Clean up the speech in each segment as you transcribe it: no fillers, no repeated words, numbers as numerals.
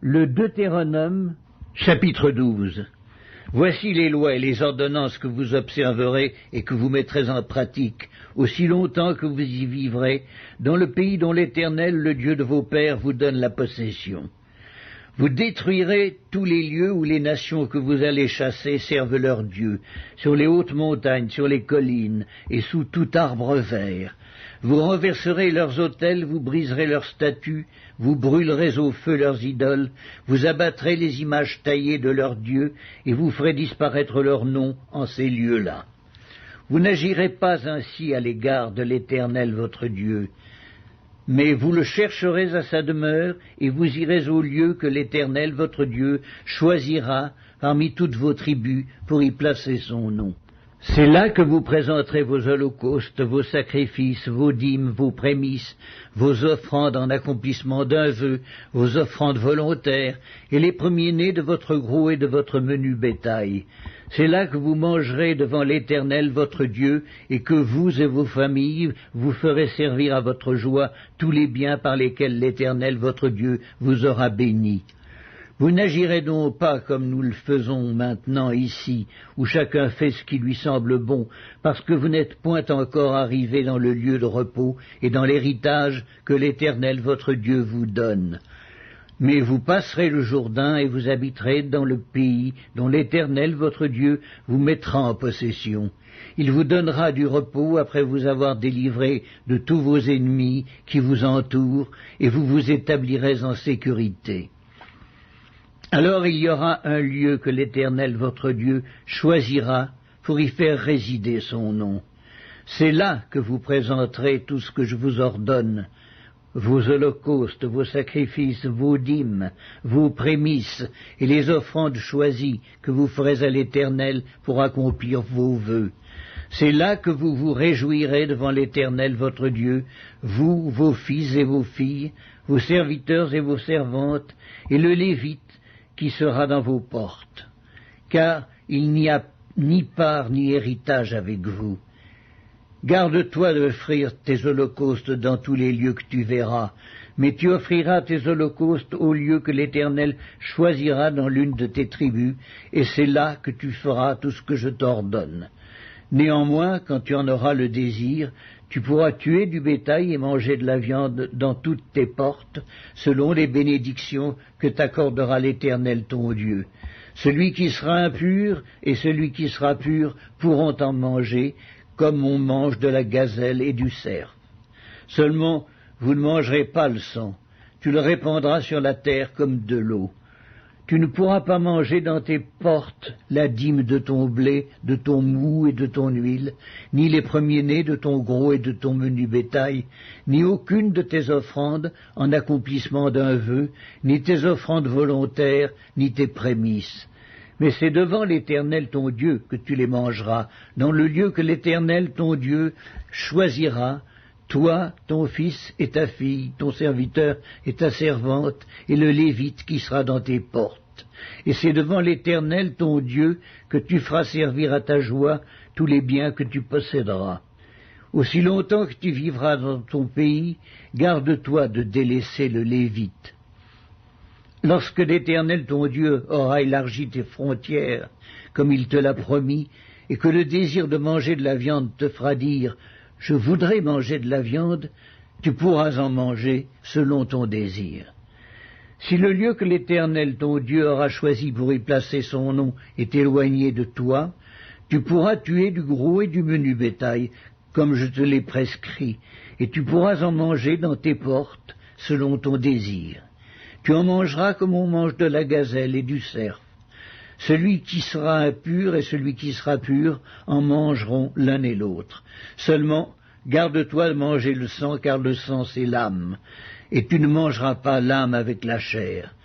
Le Deutéronome, chapitre 12. Voici les lois et les ordonnances que vous observerez et que vous mettrez en pratique, aussi longtemps que vous y vivrez, dans le pays dont l'Éternel, le Dieu de vos pères, vous donne la possession. Vous détruirez tous les lieux où les nations que vous allez chasser servent leurs dieux, sur les hautes montagnes, sur les collines, et sous tout arbre vert. Vous renverserez leurs autels, vous briserez leurs statues, vous brûlerez au feu leurs idoles, vous abattrez les images taillées de leurs dieux, et vous ferez disparaître leurs noms en ces lieux-là. Vous n'agirez pas ainsi à l'égard de l'Éternel votre Dieu, mais vous le chercherez à sa demeure, et vous irez au lieu que l'Éternel votre Dieu choisira parmi toutes vos tribus pour y placer son nom. C'est là que vous présenterez vos holocaustes, vos sacrifices, vos dîmes, vos prémices, vos offrandes en accomplissement d'un vœu, vos offrandes volontaires, et les premiers-nés de votre gros et de votre menu bétail. C'est là que vous mangerez devant l'Éternel votre Dieu, et que vous et vos familles vous ferez servir à votre joie tous les biens par lesquels l'Éternel votre Dieu vous aura béni. Vous n'agirez donc pas comme nous le faisons maintenant ici, où chacun fait ce qui lui semble bon, parce que vous n'êtes point encore arrivés dans le lieu de repos et dans l'héritage que l'Éternel votre Dieu vous donne. Mais vous passerez le Jourdain et vous habiterez dans le pays dont l'Éternel votre Dieu vous mettra en possession. Il vous donnera du repos après vous avoir délivré de tous vos ennemis qui vous entourent, et vous vous établirez en sécurité. Alors il y aura un lieu que l'Éternel votre Dieu choisira pour y faire résider son nom. C'est là que vous présenterez tout ce que je vous ordonne, vos holocaustes, vos sacrifices, vos dîmes, vos prémices et les offrandes choisies que vous ferez à l'Éternel pour accomplir vos vœux. C'est là que vous vous réjouirez devant l'Éternel votre Dieu, vous, vos fils et vos filles, vos serviteurs et vos servantes, et le Lévite qui sera dans vos portes, car il n'y a ni part ni héritage avec vous. Garde-toi d'offrir tes holocaustes dans tous les lieux que tu verras, mais tu offriras tes holocaustes au lieu que l'Éternel choisira dans l'une de tes tribus, et c'est là que tu feras tout ce que je t'ordonne. Néanmoins, quand tu en auras le désir, tu pourras tuer du bétail et manger de la viande dans toutes tes portes, selon les bénédictions que t'accordera l'Éternel ton Dieu. Celui qui sera impur et celui qui sera pur pourront en manger, comme on mange de la gazelle et du cerf. Seulement, vous ne mangerez pas le sang, tu le répandras sur la terre comme de l'eau. Tu ne pourras pas manger dans tes portes la dîme de ton blé, de ton mou et de ton huile, ni les premiers-nés de ton gros et de ton menu bétail, ni aucune de tes offrandes en accomplissement d'un vœu, ni tes offrandes volontaires, ni tes prémices. Mais c'est devant l'Éternel ton Dieu que tu les mangeras, dans le lieu que l'Éternel ton Dieu choisira, toi, ton fils et ta fille, ton serviteur et ta servante, et le Lévite qui sera dans tes portes. Et c'est devant l'Éternel ton Dieu que tu feras servir à ta joie tous les biens que tu posséderas. Aussi longtemps que tu vivras dans ton pays, garde-toi de délaisser le Lévite. Lorsque l'Éternel ton Dieu aura élargi tes frontières, comme il te l'a promis, et que le désir de manger de la viande te fera dire « Je voudrais manger de la viande », tu pourras en manger selon ton désir. Si le lieu que l'Éternel ton Dieu aura choisi pour y placer son nom est éloigné de toi, tu pourras tuer du gros et du menu bétail, comme je te l'ai prescrit, et tu pourras en manger dans tes portes selon ton désir. Tu en mangeras comme on mange de la gazelle et du cerf. Celui qui sera impur et celui qui sera pur en mangeront l'un et l'autre. Seulement, garde-toi de manger le sang, car le sang c'est l'âme, et tu ne mangeras pas l'âme avec la chair.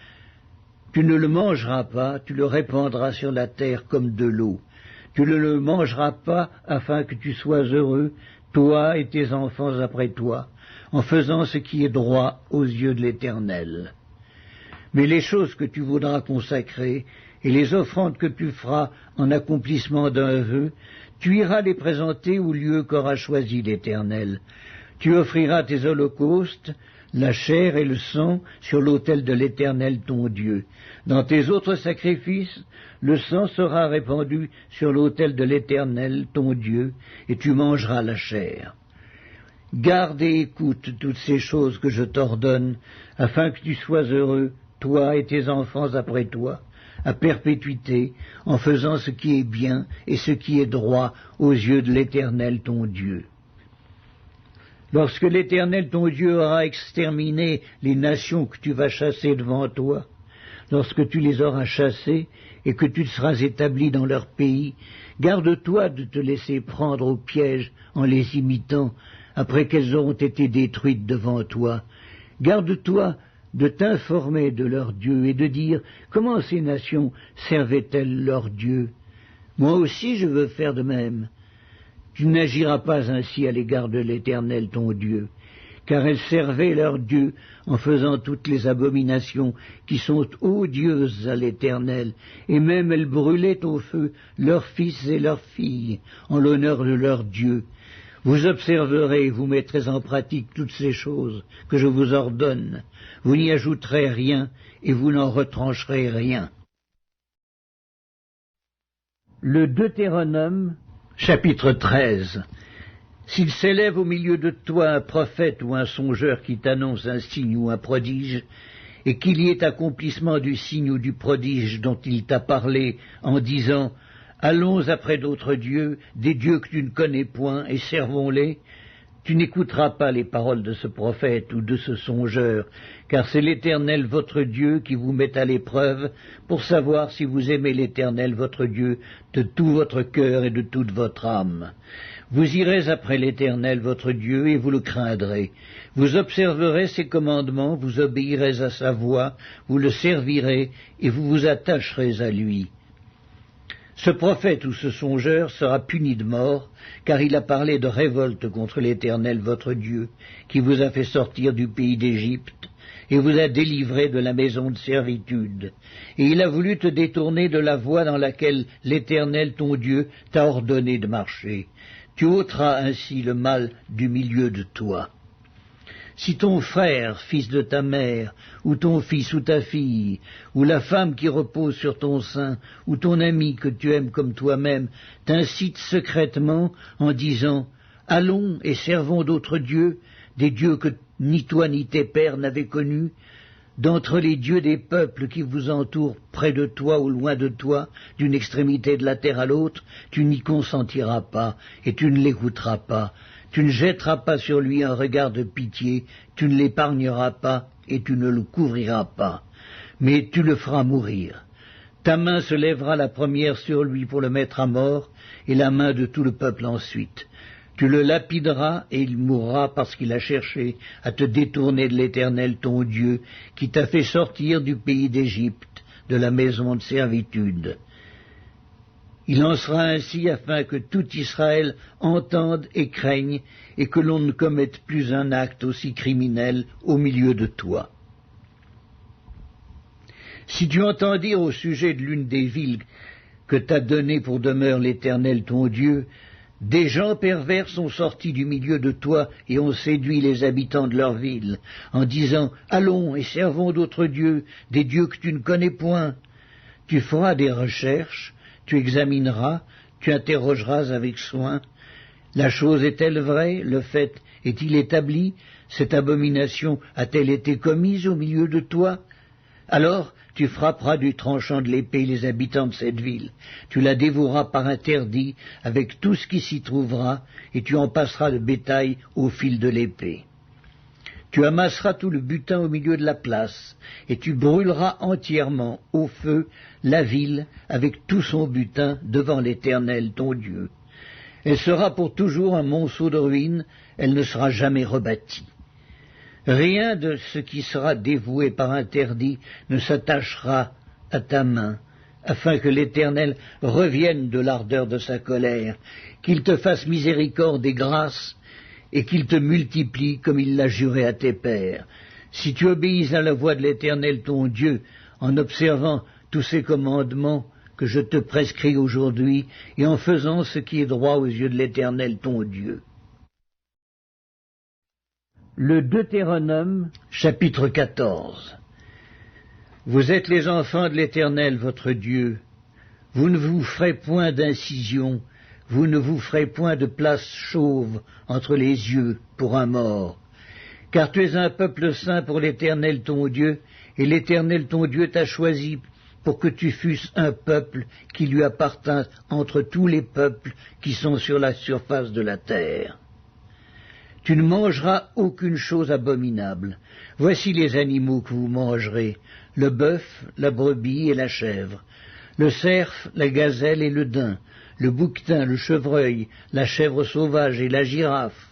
Tu ne le mangeras pas, tu le répandras sur la terre comme de l'eau. Tu ne le mangeras pas afin que tu sois heureux, toi et tes enfants après toi, en faisant ce qui est droit aux yeux de l'Éternel. Mais les choses que tu voudras consacrer, et les offrandes que tu feras en accomplissement d'un vœu, tu iras les présenter au lieu qu'aura choisi l'Éternel. Tu offriras tes holocaustes, la chair et le sang sur l'autel de l'Éternel ton Dieu. Dans tes autres sacrifices, le sang sera répandu sur l'autel de l'Éternel ton Dieu, et tu mangeras la chair. Garde et écoute toutes ces choses que je t'ordonne, afin que tu sois heureux, toi et tes enfants après toi, à perpétuité, en faisant ce qui est bien et ce qui est droit aux yeux de l'Éternel ton Dieu. Lorsque l'Éternel ton Dieu aura exterminé les nations que tu vas chasser devant toi, lorsque tu les auras chassées et que tu te seras établi dans leur pays, garde-toi de te laisser prendre au piège en les imitant, après qu'elles auront été détruites devant toi. Garde-toi de t'informer de leur Dieu et de dire comment ces nations servaient-elles leur Dieu. Moi aussi je veux faire de même. Tu n'agiras pas ainsi à l'égard de l'Éternel ton Dieu, car elles servaient leur Dieu en faisant toutes les abominations qui sont odieuses à l'Éternel, et même elles brûlaient au feu leurs fils et leurs filles en l'honneur de leur Dieu. Vous observerez et vous mettrez en pratique toutes ces choses que je vous ordonne. Vous n'y ajouterez rien et vous n'en retrancherez rien. Le Deutéronome, chapitre 13. S'il s'élève au milieu de toi un prophète ou un songeur qui t'annonce un signe ou un prodige, et qu'il y ait accomplissement du signe ou du prodige dont il t'a parlé en disant « Allons après d'autres dieux, des dieux que tu ne connais point, et servons-les », tu n'écouteras pas les paroles de ce prophète ou de ce songeur, car c'est l'Éternel votre Dieu qui vous met à l'épreuve pour savoir si vous aimez l'Éternel votre Dieu de tout votre cœur et de toute votre âme. Vous irez après l'Éternel votre Dieu et vous le craindrez. Vous observerez ses commandements, vous obéirez à sa voix, vous le servirez et vous vous attacherez à lui. Ce prophète ou ce songeur sera puni de mort, car il a parlé de révolte contre l'Éternel votre Dieu, qui vous a fait sortir du pays d'Égypte, et vous a délivré de la maison de servitude. Et il a voulu te détourner de la voie dans laquelle l'Éternel ton Dieu t'a ordonné de marcher. Tu ôteras ainsi le mal du milieu de toi. Si ton frère, fils de ta mère, ou ton fils ou ta fille, ou la femme qui repose sur ton sein, ou ton ami que tu aimes comme toi-même, t'incite secrètement en disant « Allons et servons d'autres dieux, des dieux que ni toi ni tes pères n'avaient connus, d'entre les dieux des peuples qui vous entourent près de toi ou loin de toi, d'une extrémité de la terre à l'autre, tu n'y consentiras pas, et tu ne l'écouteras pas. Tu ne jetteras pas sur lui un regard de pitié, tu ne l'épargneras pas, et tu ne le couvriras pas, mais tu le feras mourir. Ta main se lèvera la première sur lui pour le mettre à mort, et la main de tout le peuple ensuite. Tu le lapideras, et il mourra parce qu'il a cherché à te détourner de l'Éternel ton Dieu, qui t'a fait sortir du pays d'Égypte, de la maison de servitude. Il en sera ainsi afin que tout Israël entende et craigne, et que l'on ne commette plus un acte aussi criminel au milieu de toi. Si tu entends dire au sujet de l'une des villes que t'a données pour demeure l'Éternel ton Dieu, des gens pervers sont sortis du milieu de toi et ont séduit les habitants de leur ville, en disant « Allons et servons d'autres dieux, des dieux que tu ne connais point », tu feras des recherches, tu examineras, tu interrogeras avec soin. La chose est-elle vraie? Le fait est-il établi? Cette abomination a-t-elle été commise au milieu de toi? Alors tu frapperas du tranchant de l'épée les habitants de cette ville. Tu la dévoueras par interdit avec tout ce qui s'y trouvera, et tu en passeras le bétail au fil de l'épée. Tu amasseras tout le butin au milieu de la place, et tu brûleras entièrement au feu la ville avec tout son butin devant l'Éternel ton Dieu. Elle sera pour toujours un monceau de ruines, elle ne sera jamais rebâtie. Rien de ce qui sera dévoué par interdit ne s'attachera à ta main, afin que l'Éternel revienne de l'ardeur de sa colère, qu'il te fasse miséricorde et grâce, et qu'il te multiplie comme il l'a juré à tes pères. Si tu obéis à la voix de l'Éternel ton Dieu, en observant tous ces commandements que je te prescris aujourd'hui, et en faisant ce qui est droit aux yeux de l'Éternel ton Dieu. Le Deutéronome, chapitre 14. Vous êtes les enfants de l'Éternel, votre Dieu. Vous ne vous ferez point d'incision, vous ne vous ferez point de place chauve entre les yeux pour un mort. Car tu es un peuple saint pour l'Éternel ton Dieu, et l'Éternel ton Dieu t'a choisi pour que tu fusses un peuple qui lui appartint entre tous les peuples qui sont sur la surface de la terre. Tu ne mangeras aucune chose abominable. Voici les animaux que vous mangerez, le bœuf, la brebis et la chèvre, le cerf, la gazelle et le daim, le bouquetin, le chevreuil, la chèvre sauvage et la girafe.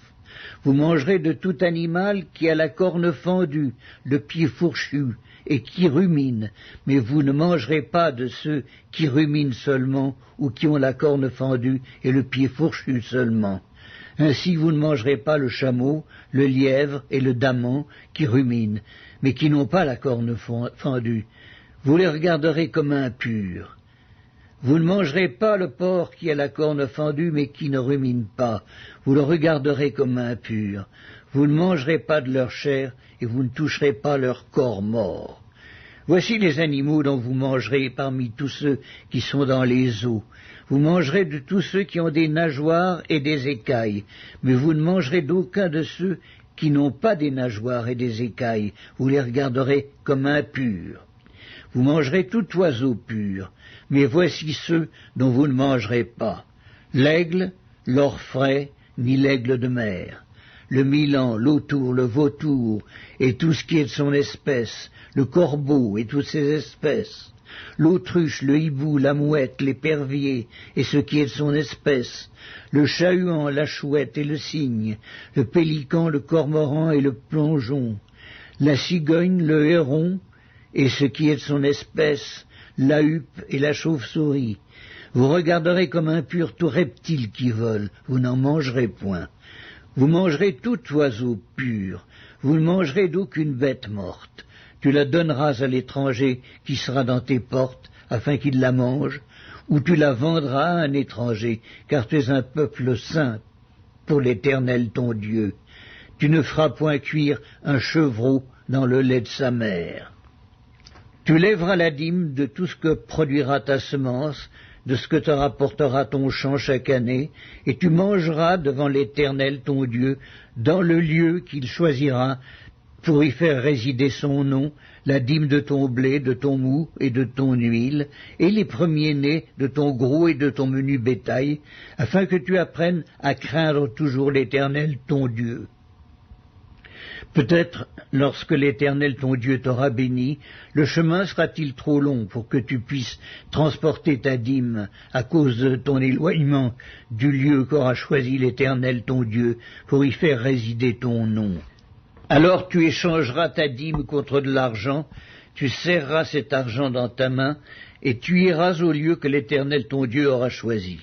Vous mangerez de tout animal qui a la corne fendue, le pied fourchu et qui rumine, mais vous ne mangerez pas de ceux qui ruminent seulement ou qui ont la corne fendue et le pied fourchu seulement. Ainsi vous ne mangerez pas le chameau, le lièvre et le daman qui ruminent, mais qui n'ont pas la corne fendue. Vous les regarderez comme impurs. Vous ne mangerez pas le porc qui a la corne fendue, mais qui ne rumine pas. Vous le regarderez comme impur. Vous ne mangerez pas de leur chair, et vous ne toucherez pas leur corps mort. Voici les animaux dont vous mangerez parmi tous ceux qui sont dans les eaux. Vous mangerez de tous ceux qui ont des nageoires et des écailles, mais vous ne mangerez d'aucun de ceux qui n'ont pas des nageoires et des écailles. Vous les regarderez comme impurs. Vous mangerez tout oiseau pur, mais voici ceux dont vous ne mangerez pas. L'aigle, l'orfraie, ni l'aigle de mer, le milan, l'autour, le vautour, et tout ce qui est de son espèce, le corbeau et toutes ses espèces, l'autruche, le hibou, la mouette, l'épervier, et ce qui est de son espèce, le chat-huant, la chouette et le cygne, le pélican, le cormoran et le plongeon, la cigogne, le héron, et ce qui est de son espèce, la huppe et la chauve-souris. Vous regarderez comme impur tout reptile qui vole, vous n'en mangerez point. Vous mangerez tout oiseau pur, vous ne mangerez d'aucune bête morte. Tu la donneras à l'étranger qui sera dans tes portes, afin qu'il la mange, ou tu la vendras à un étranger, car tu es un peuple saint pour l'Éternel ton Dieu. Tu ne feras point cuire un chevreau dans le lait de sa mère. Tu lèveras la dîme de tout ce que produira ta semence, de ce que te rapportera ton champ chaque année, et tu mangeras devant l'Éternel ton Dieu, dans le lieu qu'il choisira, pour y faire résider son nom, la dîme de ton blé, de ton mou et de ton huile, et les premiers-nés de ton gros et de ton menu bétail, afin que tu apprennes à craindre toujours l'Éternel ton Dieu. Peut-être, lorsque l'Éternel ton Dieu t'aura béni, le chemin sera-t-il trop long pour que tu puisses transporter ta dîme à cause de ton éloignement du lieu qu'aura choisi l'Éternel ton Dieu pour y faire résider ton nom. Alors tu échangeras ta dîme contre de l'argent, tu serreras cet argent dans ta main, et tu iras au lieu que l'Éternel ton Dieu aura choisi.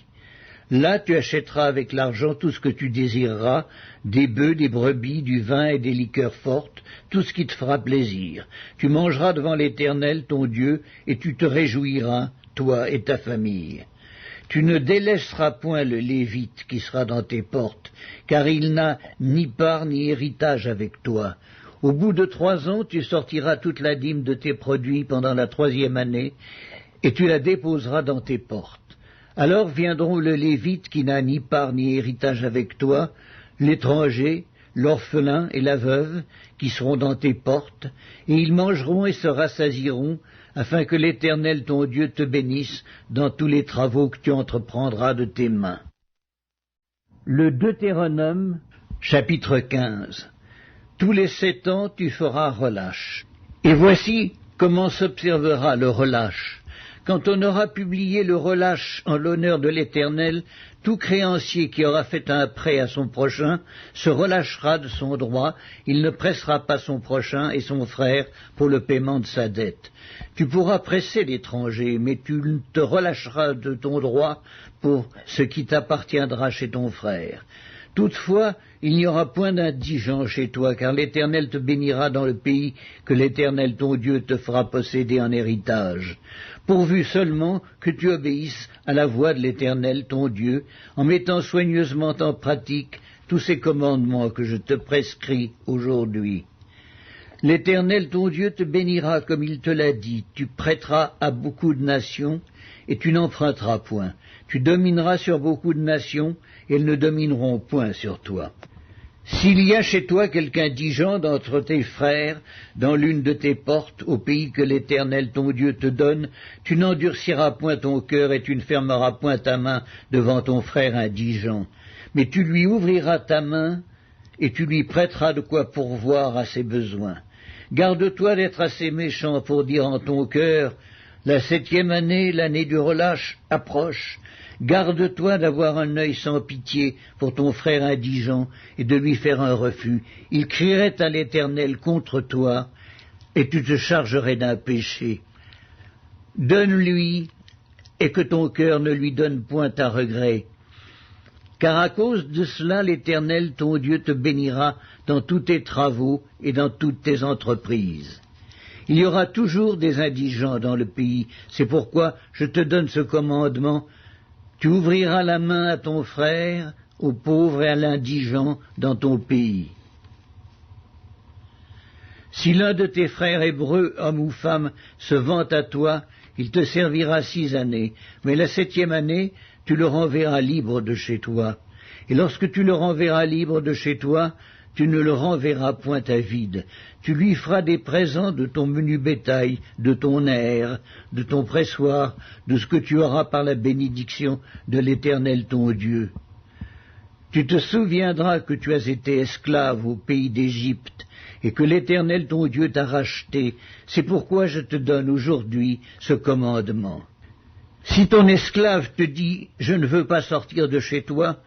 Là tu achèteras avec l'argent tout ce que tu désireras, des bœufs, des brebis, du vin et des liqueurs fortes, tout ce qui te fera plaisir. Tu mangeras devant l'Éternel ton Dieu, et tu te réjouiras, toi et ta famille. Tu ne délaisseras point le Lévite qui sera dans tes portes, car il n'a ni part ni héritage avec toi. Au bout de 3 ans, tu sortiras toute la dîme de tes produits pendant la 3e année, et tu la déposeras dans tes portes. Alors viendront le Lévite qui n'a ni part ni héritage avec toi, l'étranger, l'orphelin et la veuve qui seront dans tes portes, et ils mangeront et se rassasieront, afin que l'Éternel ton Dieu te bénisse dans tous les travaux que tu entreprendras de tes mains. Le Deutéronome, chapitre 15. Tous les 7 ans tu feras relâche. Et voici comment s'observera le relâche. Quand on aura publié le relâche en l'honneur de l'Éternel, tout créancier qui aura fait un prêt à son prochain se relâchera de son droit, il ne pressera pas son prochain et son frère pour le paiement de sa dette. Tu pourras presser l'étranger, mais tu te relâcheras de ton droit pour ce qui t'appartiendra chez ton frère. Toutefois, il n'y aura point d'indigent chez toi, car l'Éternel te bénira dans le pays que l'Éternel ton Dieu te fera posséder en héritage, pourvu seulement que tu obéisses à la voix de l'Éternel ton Dieu, en mettant soigneusement en pratique tous ces commandements que je te prescris aujourd'hui. L'Éternel ton Dieu te bénira comme il te l'a dit, tu prêteras à beaucoup de nations, et tu n'emprunteras point. Tu domineras sur beaucoup de nations, et elles ne domineront point sur toi. S'il y a chez toi quelque indigent d'entre tes frères, dans l'une de tes portes, au pays que l'Éternel ton Dieu te donne, tu n'endurciras point ton cœur et tu ne fermeras point ta main devant ton frère indigent. Mais tu lui ouvriras ta main et tu lui prêteras de quoi pourvoir à ses besoins. Garde-toi d'être assez méchant pour dire en ton cœur, la 7e année, l'année du relâche, approche. Garde-toi d'avoir un œil sans pitié pour ton frère indigent et de lui faire un refus. Il crierait à l'Éternel contre toi et tu te chargerais d'un péché. Donne-lui et que ton cœur ne lui donne point à regret. Car à cause de cela, l'Éternel ton Dieu te bénira dans tous tes travaux et dans toutes tes entreprises. Il y aura toujours des indigents dans le pays. C'est pourquoi je te donne ce commandement. Tu ouvriras la main à ton frère, au pauvre et à l'indigent dans ton pays. Si l'un de tes frères hébreux, homme ou femme, se vante à toi, il te servira 6 années, mais la 7e année, tu le renverras libre de chez toi. Et lorsque tu le renverras libre de chez toi, tu ne le renverras point à vide. Tu lui feras des présents de ton menu bétail, de ton aire, de ton pressoir, de ce que tu auras par la bénédiction de l'Éternel ton Dieu. Tu te souviendras que tu as été esclave au pays d'Égypte, et que l'Éternel ton Dieu t'a racheté. C'est pourquoi je te donne aujourd'hui ce commandement. Si ton esclave te dit « Je ne veux pas sortir de chez toi »,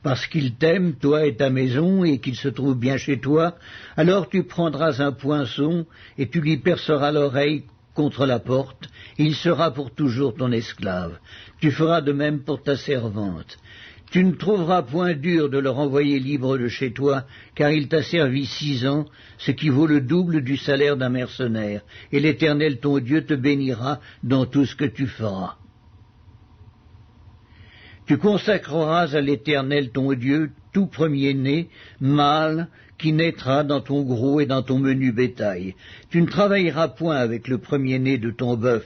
parce qu'il t'aime, toi et ta maison, et qu'il se trouve bien chez toi, alors tu prendras un poinçon, et tu lui perceras l'oreille contre la porte, et il sera pour toujours ton esclave. Tu feras de même pour ta servante. Tu ne trouveras point dur de le renvoyer libre de chez toi, car il t'a servi 6 ans, ce qui vaut le double du salaire d'un mercenaire, et l'Éternel ton Dieu te bénira dans tout ce que tu feras. Tu consacreras à l'Éternel ton Dieu tout premier-né, mâle, qui naîtra dans ton gros et dans ton menu bétail. Tu ne travailleras point avec le premier-né de ton bœuf,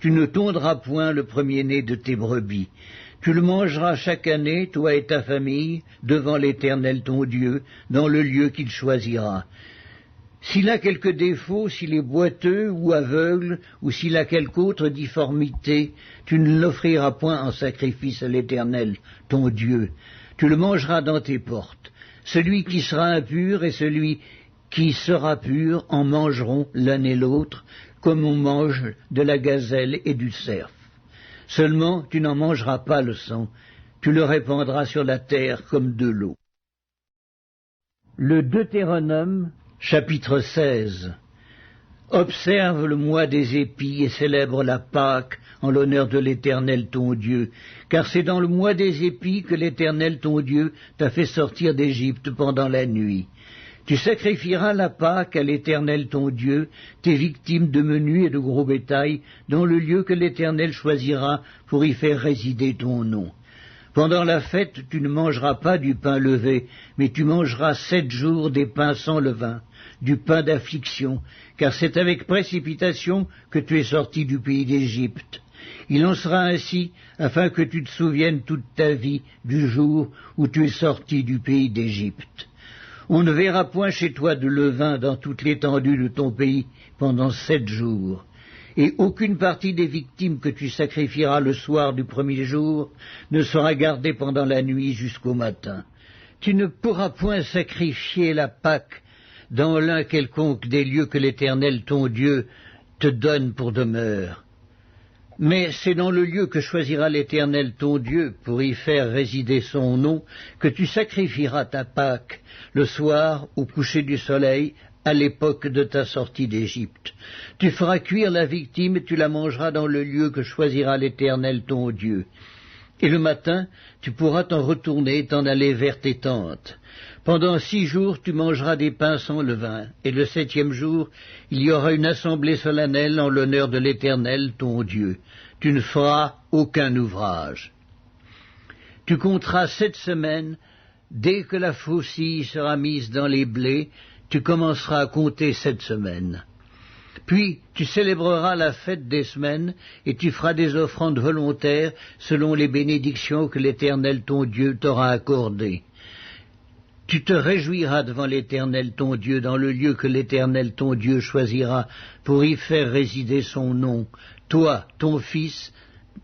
tu ne tondras point le premier-né de tes brebis. Tu le mangeras chaque année, toi et ta famille, devant l'Éternel ton Dieu, dans le lieu qu'il choisira. S'il a quelque défaut, s'il est boiteux ou aveugle, ou s'il a quelque autre difformité, tu ne l'offriras point en sacrifice à l'Éternel, ton Dieu. Tu le mangeras dans tes portes. Celui qui sera impur et celui qui sera pur en mangeront l'un et l'autre, comme on mange de la gazelle et du cerf. Seulement, tu n'en mangeras pas le sang, tu le répandras sur la terre comme de l'eau. Le Deutéronome, chapitre 16. Observe le mois des épis et célèbre la Pâque en l'honneur de l'Éternel ton Dieu, car c'est dans le mois des épis que l'Éternel ton Dieu t'a fait sortir d'Égypte pendant la nuit. Tu sacrifieras la Pâque à l'Éternel ton Dieu, tes victimes de menu et de gros bétail, dans le lieu que l'Éternel choisira pour y faire résider ton nom. Pendant la fête, tu ne mangeras pas du pain levé, mais tu mangeras 7 jours des pains sans levain, du pain d'affliction, car c'est avec précipitation que tu es sorti du pays d'Égypte. Il en sera ainsi, afin que tu te souviennes toute ta vie du jour où tu es sorti du pays d'Égypte. On ne verra point chez toi de levain dans toute l'étendue de ton pays pendant 7 jours. Et aucune partie des victimes que tu sacrifieras le soir du premier jour ne sera gardée pendant la nuit jusqu'au matin. Tu ne pourras point sacrifier la Pâque dans l'un quelconque des lieux que l'Éternel ton Dieu te donne pour demeure. Mais c'est dans le lieu que choisira l'Éternel ton Dieu pour y faire résider son nom que tu sacrifieras ta Pâque le soir au coucher du soleil à l'époque de ta sortie d'Égypte. Tu feras cuire la victime et tu la mangeras dans le lieu que choisira l'Éternel ton Dieu. Et le matin, tu pourras t'en retourner et t'en aller vers tes tentes. Pendant 6 jours, tu mangeras des pains sans levain, et le 7e jour, il y aura une assemblée solennelle en l'honneur de l'Éternel, ton Dieu. Tu ne feras aucun ouvrage. Tu compteras 7 semaines Dès que la faucille sera mise dans les blés, tu commenceras à compter 7 semaines. Puis tu célébreras la fête des semaines, et tu feras des offrandes volontaires selon les bénédictions que l'Éternel ton Dieu t'aura accordées. Tu te réjouiras devant l'Éternel ton Dieu dans le lieu que l'Éternel ton Dieu choisira pour y faire résider son nom, toi, ton fils,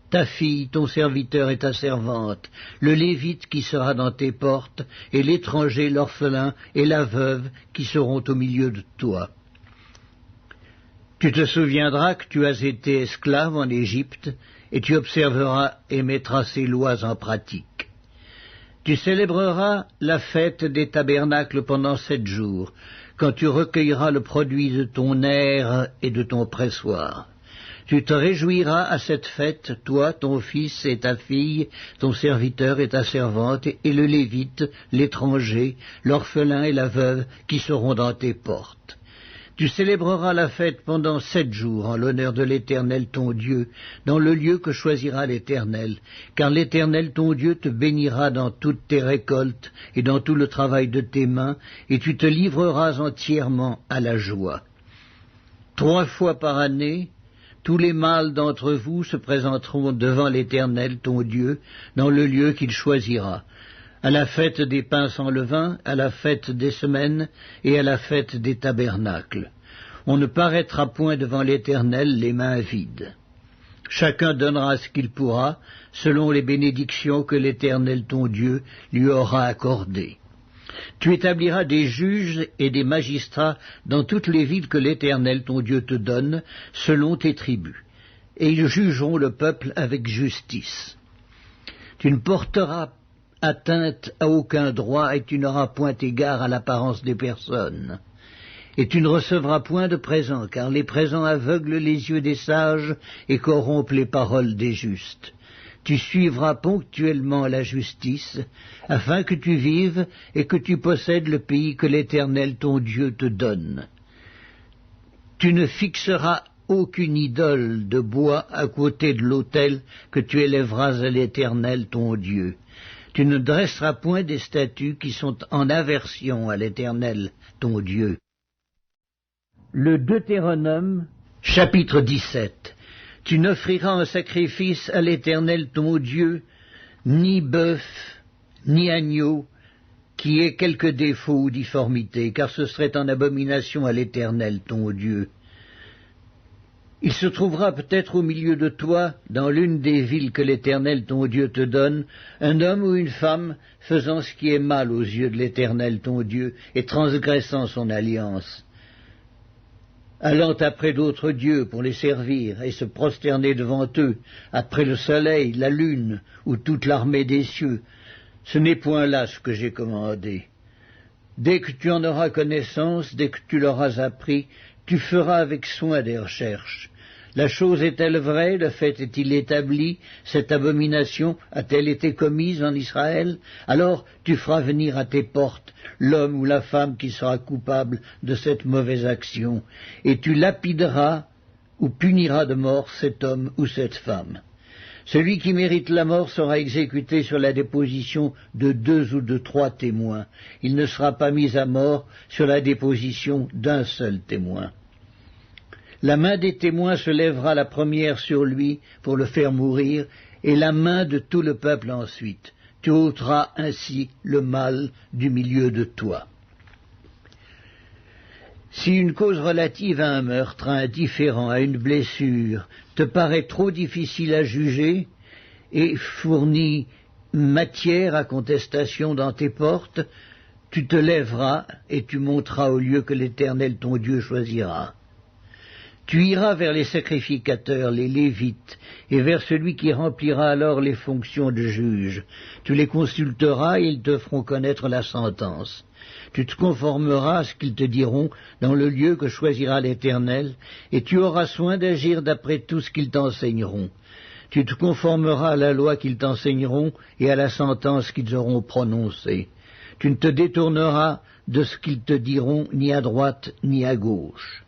ta fille, ton serviteur et ta servante, le Lévite qui sera dans tes portes, et l'étranger, l'orphelin et la veuve qui seront au milieu de toi. Tu te souviendras que tu as été esclave en Égypte, et tu observeras et mettras ces lois en pratique. Tu célébreras la fête des tabernacles pendant 7 jours, quand tu recueilleras le produit de ton aire et de ton pressoir. Tu te réjouiras à cette fête, toi, ton fils et ta fille, ton serviteur et ta servante, et le Lévite, l'étranger, l'orphelin et la veuve qui seront dans tes portes. Tu célébreras la fête pendant 7 jours en l'honneur de l'Éternel ton Dieu, dans le lieu que choisira l'Éternel, car l'Éternel ton Dieu te bénira dans toutes tes récoltes et dans tout le travail de tes mains, et tu te livreras entièrement à la joie. 3 fois par année, tous les mâles d'entre vous se présenteront devant l'Éternel ton Dieu, dans le lieu qu'il choisira, à la fête des pains sans levain, à la fête des semaines et à la fête des tabernacles. On ne paraîtra point devant l'Éternel les mains vides. Chacun donnera ce qu'il pourra, selon les bénédictions que l'Éternel ton Dieu lui aura accordées. Tu établiras des juges et des magistrats dans toutes les villes que l'Éternel ton Dieu te donne, selon tes tribus, et ils jugeront le peuple avec justice. Tu ne porteras atteinte à aucun droit, et tu n'auras point égard à l'apparence des personnes. Et tu ne recevras point de présents, car les présents aveuglent les yeux des sages et corrompent les paroles des justes. Tu suivras ponctuellement la justice, afin que tu vives et que tu possèdes le pays que l'Éternel ton Dieu te donne. Tu ne fixeras aucune idole de bois à côté de l'autel que tu élèveras à l'Éternel ton Dieu. Tu ne dresseras point des statues qui sont en aversion à l'Éternel, ton Dieu. Le Deutéronome, chapitre 17. Tu n'offriras un sacrifice à l'Éternel, ton Dieu, ni bœuf, ni agneau, qui ait quelque défaut ou difformité, car ce serait en abomination à l'Éternel, ton Dieu. Il se trouvera peut-être au milieu de toi, dans l'une des villes que l'Éternel ton Dieu te donne, un homme ou une femme faisant ce qui est mal aux yeux de l'Éternel ton Dieu et transgressant son alliance, allant après d'autres dieux pour les servir et se prosterner devant eux, après le soleil, la lune ou toute l'armée des cieux. Ce n'est point là ce que j'ai commandé. Dès que tu en auras connaissance, dès que tu l'auras appris, tu feras avec soin des recherches. La chose est-elle vraie? Le fait est-il établi? Cette abomination a-t-elle été commise en Israël? Alors tu feras venir à tes portes l'homme ou la femme qui sera coupable de cette mauvaise action, et tu lapideras ou puniras de mort cet homme ou cette femme. Celui qui mérite la mort sera exécuté sur la déposition de 2 ou de 3 témoins. Il ne sera pas mis à mort sur la déposition d'un seul témoin. La main des témoins se lèvera la première sur lui pour le faire mourir, et la main de tout le peuple ensuite. Tu ôteras ainsi le mal du milieu de toi. Si une cause relative à un meurtre, à un différend, à une blessure, te paraît trop difficile à juger et fournit matière à contestation dans tes portes, tu te lèveras et tu monteras au lieu que l'Éternel ton Dieu choisira. Tu iras vers les sacrificateurs, les Lévites, et vers celui qui remplira alors les fonctions de juge. Tu les consulteras et ils te feront connaître la sentence. Tu te conformeras à ce qu'ils te diront dans le lieu que choisira l'Éternel, et tu auras soin d'agir d'après tout ce qu'ils t'enseigneront. Tu te conformeras à la loi qu'ils t'enseigneront et à la sentence qu'ils auront prononcée. Tu ne te détourneras de ce qu'ils te diront ni à droite ni à gauche.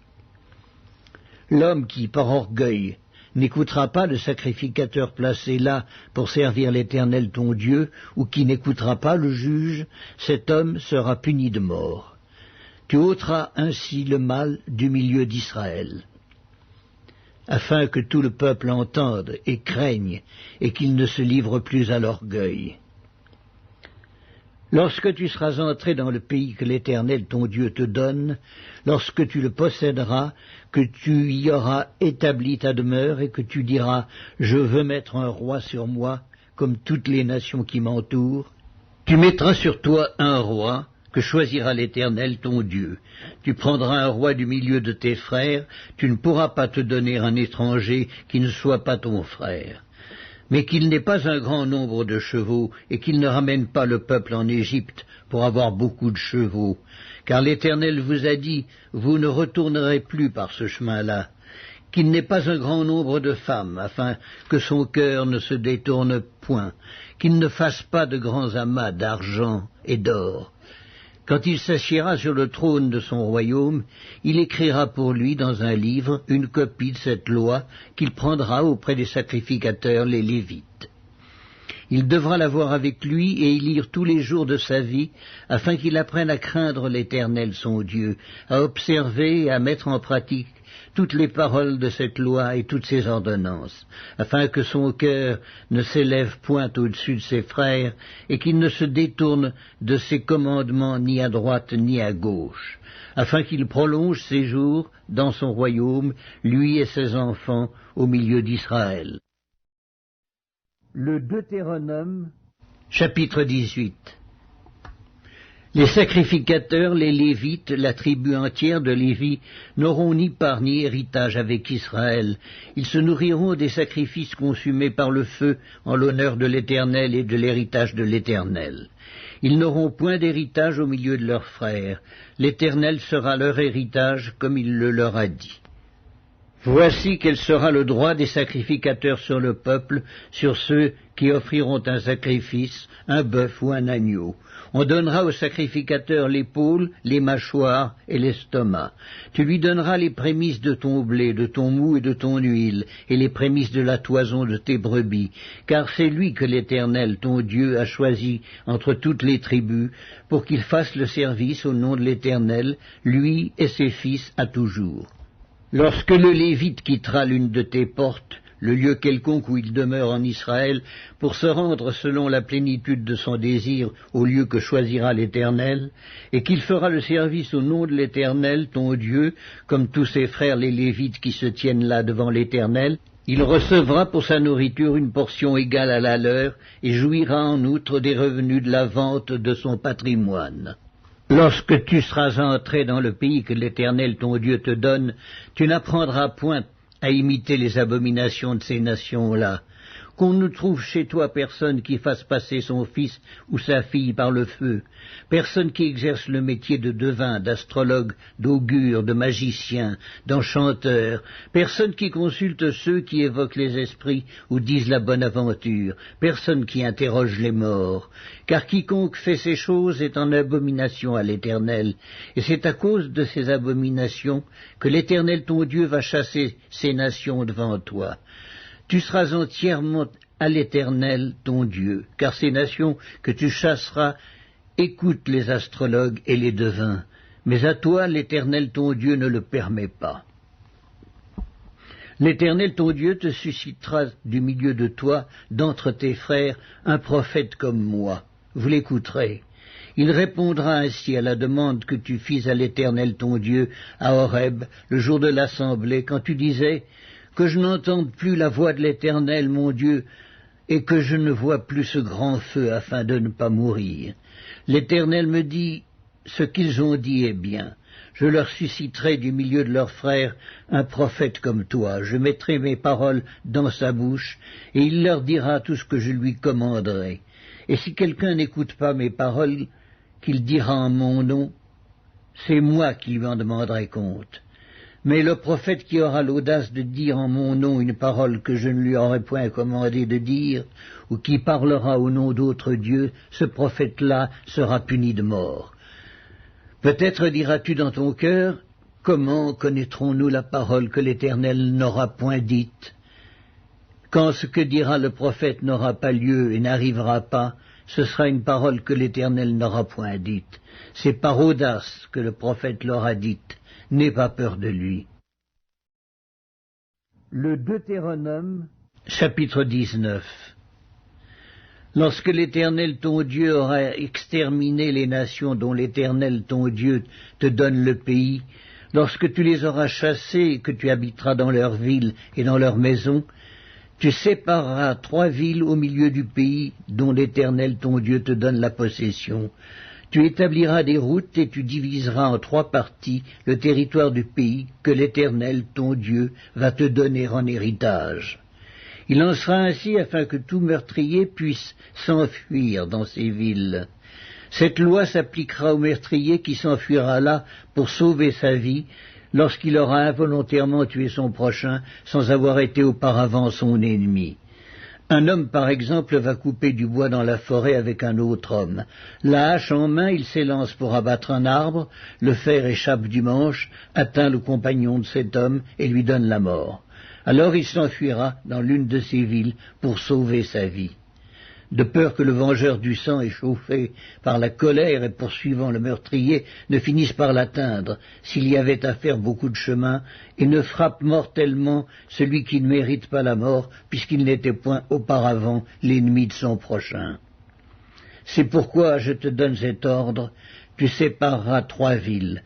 L'homme qui, par orgueil, n'écoutera pas le sacrificateur placé là pour servir l'Éternel ton Dieu, ou qui n'écoutera pas le juge, cet homme sera puni de mort. Tu ôteras ainsi le mal du milieu d'Israël, afin que tout le peuple entende et craigne, et qu'il ne se livre plus à l'orgueil. Lorsque tu seras entré dans le pays que l'Éternel ton Dieu te donne, lorsque tu le posséderas, que tu y auras établi ta demeure et que tu diras « Je veux mettre un roi sur moi, comme toutes les nations qui m'entourent », tu mettras sur toi un roi que choisira l'Éternel ton Dieu. Tu prendras un roi du milieu de tes frères, tu ne pourras pas te donner un étranger qui ne soit pas ton frère. Mais qu'il n'ait pas un grand nombre de chevaux, et qu'il ne ramène pas le peuple en Égypte pour avoir beaucoup de chevaux. Car l'Éternel vous a dit, vous ne retournerez plus par ce chemin-là. Qu'il n'ait pas un grand nombre de femmes, afin que son cœur ne se détourne point. Qu'il ne fasse pas de grands amas d'argent et d'or. Quand il s'assiera sur le trône de son royaume, il écrira pour lui dans un livre une copie de cette loi qu'il prendra auprès des sacrificateurs, les Lévites. Il devra l'avoir avec lui et y lire tous les jours de sa vie, afin qu'il apprenne à craindre l'Éternel son Dieu, à observer et à mettre en pratique toutes les paroles de cette loi et toutes ses ordonnances, afin que son cœur ne s'élève point au-dessus de ses frères, et qu'il ne se détourne de ses commandements ni à droite ni à gauche, afin qu'il prolonge ses jours dans son royaume, lui et ses enfants, au milieu d'Israël. Le Deutéronome, chapitre 18. Les sacrificateurs, les Lévites, la tribu entière de Lévi, n'auront ni part ni héritage avec Israël. Ils se nourriront des sacrifices consumés par le feu en l'honneur de l'Éternel et de l'héritage de l'Éternel. Ils n'auront point d'héritage au milieu de leurs frères. L'Éternel sera leur héritage comme il le leur a dit. Voici quel sera le droit des sacrificateurs sur le peuple, sur ceux qui offriront un sacrifice, un bœuf ou un agneau. On donnera au sacrificateur l'épaule, les mâchoires et l'estomac. Tu lui donneras les prémices de ton blé, de ton mou et de ton huile, et les prémices de la toison de tes brebis, car c'est lui que l'Éternel, ton Dieu, a choisi entre toutes les tribus, pour qu'il fasse le service au nom de l'Éternel, lui et ses fils à toujours. Lorsque le Lévite quittera l'une de tes portes, le lieu quelconque où il demeure en Israël, pour se rendre selon la plénitude de son désir au lieu que choisira l'Éternel, et qu'il fera le service au nom de l'Éternel, ton Dieu, comme tous ses frères les Lévites qui se tiennent là devant l'Éternel, il recevra pour sa nourriture une portion égale à la leur, et jouira en outre des revenus de la vente de son patrimoine. Lorsque tu seras entré dans le pays que l'Éternel ton Dieu te donne, tu n'apprendras point à imiter les abominations de ces nations-là. Qu'on ne trouve chez toi personne qui fasse passer son fils ou sa fille par le feu, personne qui exerce le métier de devin, d'astrologue, d'augure, de magicien, d'enchanteur, personne qui consulte ceux qui évoquent les esprits ou disent la bonne aventure, personne qui interroge les morts, car quiconque fait ces choses est en abomination à l'Éternel, et c'est à cause de ces abominations que l'Éternel ton Dieu va chasser ces nations devant toi. Tu seras entièrement à l'Éternel, ton Dieu, car ces nations que tu chasseras écoutent les astrologues et les devins, mais à toi l'Éternel, ton Dieu, ne le permet pas. L'Éternel, ton Dieu, te suscitera du milieu de toi, d'entre tes frères, un prophète comme moi. Vous l'écouterez. Il répondra ainsi à la demande que tu fis à l'Éternel, ton Dieu, à Horeb, le jour de l'assemblée, quand tu disais « Que je n'entende plus la voix de l'Éternel, mon Dieu, et que je ne vois plus ce grand feu afin de ne pas mourir. L'Éternel me dit, ce qu'ils ont dit est bien. Je leur susciterai du milieu de leurs frères un prophète comme toi. Je mettrai mes paroles dans sa bouche, et il leur dira tout ce que je lui commanderai. Et si quelqu'un n'écoute pas mes paroles, qu'il dira en mon nom, c'est moi qui lui en demanderai compte. Mais le prophète qui aura l'audace de dire en mon nom une parole que je ne lui aurais point commandé de dire, ou qui parlera au nom d'autres dieux, ce prophète-là sera puni de mort. Peut-être diras-tu dans ton cœur, comment connaîtrons-nous la parole que l'Éternel n'aura point dite? Quand ce que dira le prophète n'aura pas lieu et n'arrivera pas, ce sera une parole que l'Éternel n'aura point dite. C'est par audace que le prophète l'aura dite. N'aie pas peur de lui. Le Deutéronome, chapitre 19. Lorsque l'Éternel ton Dieu aura exterminé les nations dont l'Éternel ton Dieu te donne le pays, lorsque tu les auras chassées et que tu habiteras dans leurs villes et dans leurs maisons, tu sépareras 3 villes au milieu du pays dont l'Éternel ton Dieu te donne la possession. Tu établiras des routes et tu diviseras en 3 parties le territoire du pays que l'Éternel ton Dieu va te donner en héritage. Il en sera ainsi afin que tout meurtrier puisse s'enfuir dans ces villes. Cette loi s'appliquera au meurtrier qui s'enfuira là pour sauver sa vie, lorsqu'il aura involontairement tué son prochain sans avoir été auparavant son ennemi. Un homme, par exemple, va couper du bois dans la forêt avec un autre homme. La hache en main, il s'élance pour abattre un arbre, le fer échappe du manche, atteint le compagnon de cet homme et lui donne la mort. Alors il s'enfuira dans l'une de ces villes pour sauver sa vie. De peur que le vengeur du sang, échauffé par la colère et poursuivant le meurtrier, ne finisse par l'atteindre, s'il y avait à faire beaucoup de chemin, et ne frappe mortellement celui qui ne mérite pas la mort, puisqu'il n'était point auparavant l'ennemi de son prochain. C'est pourquoi je te donne cet ordre, tu sépareras 3 villes.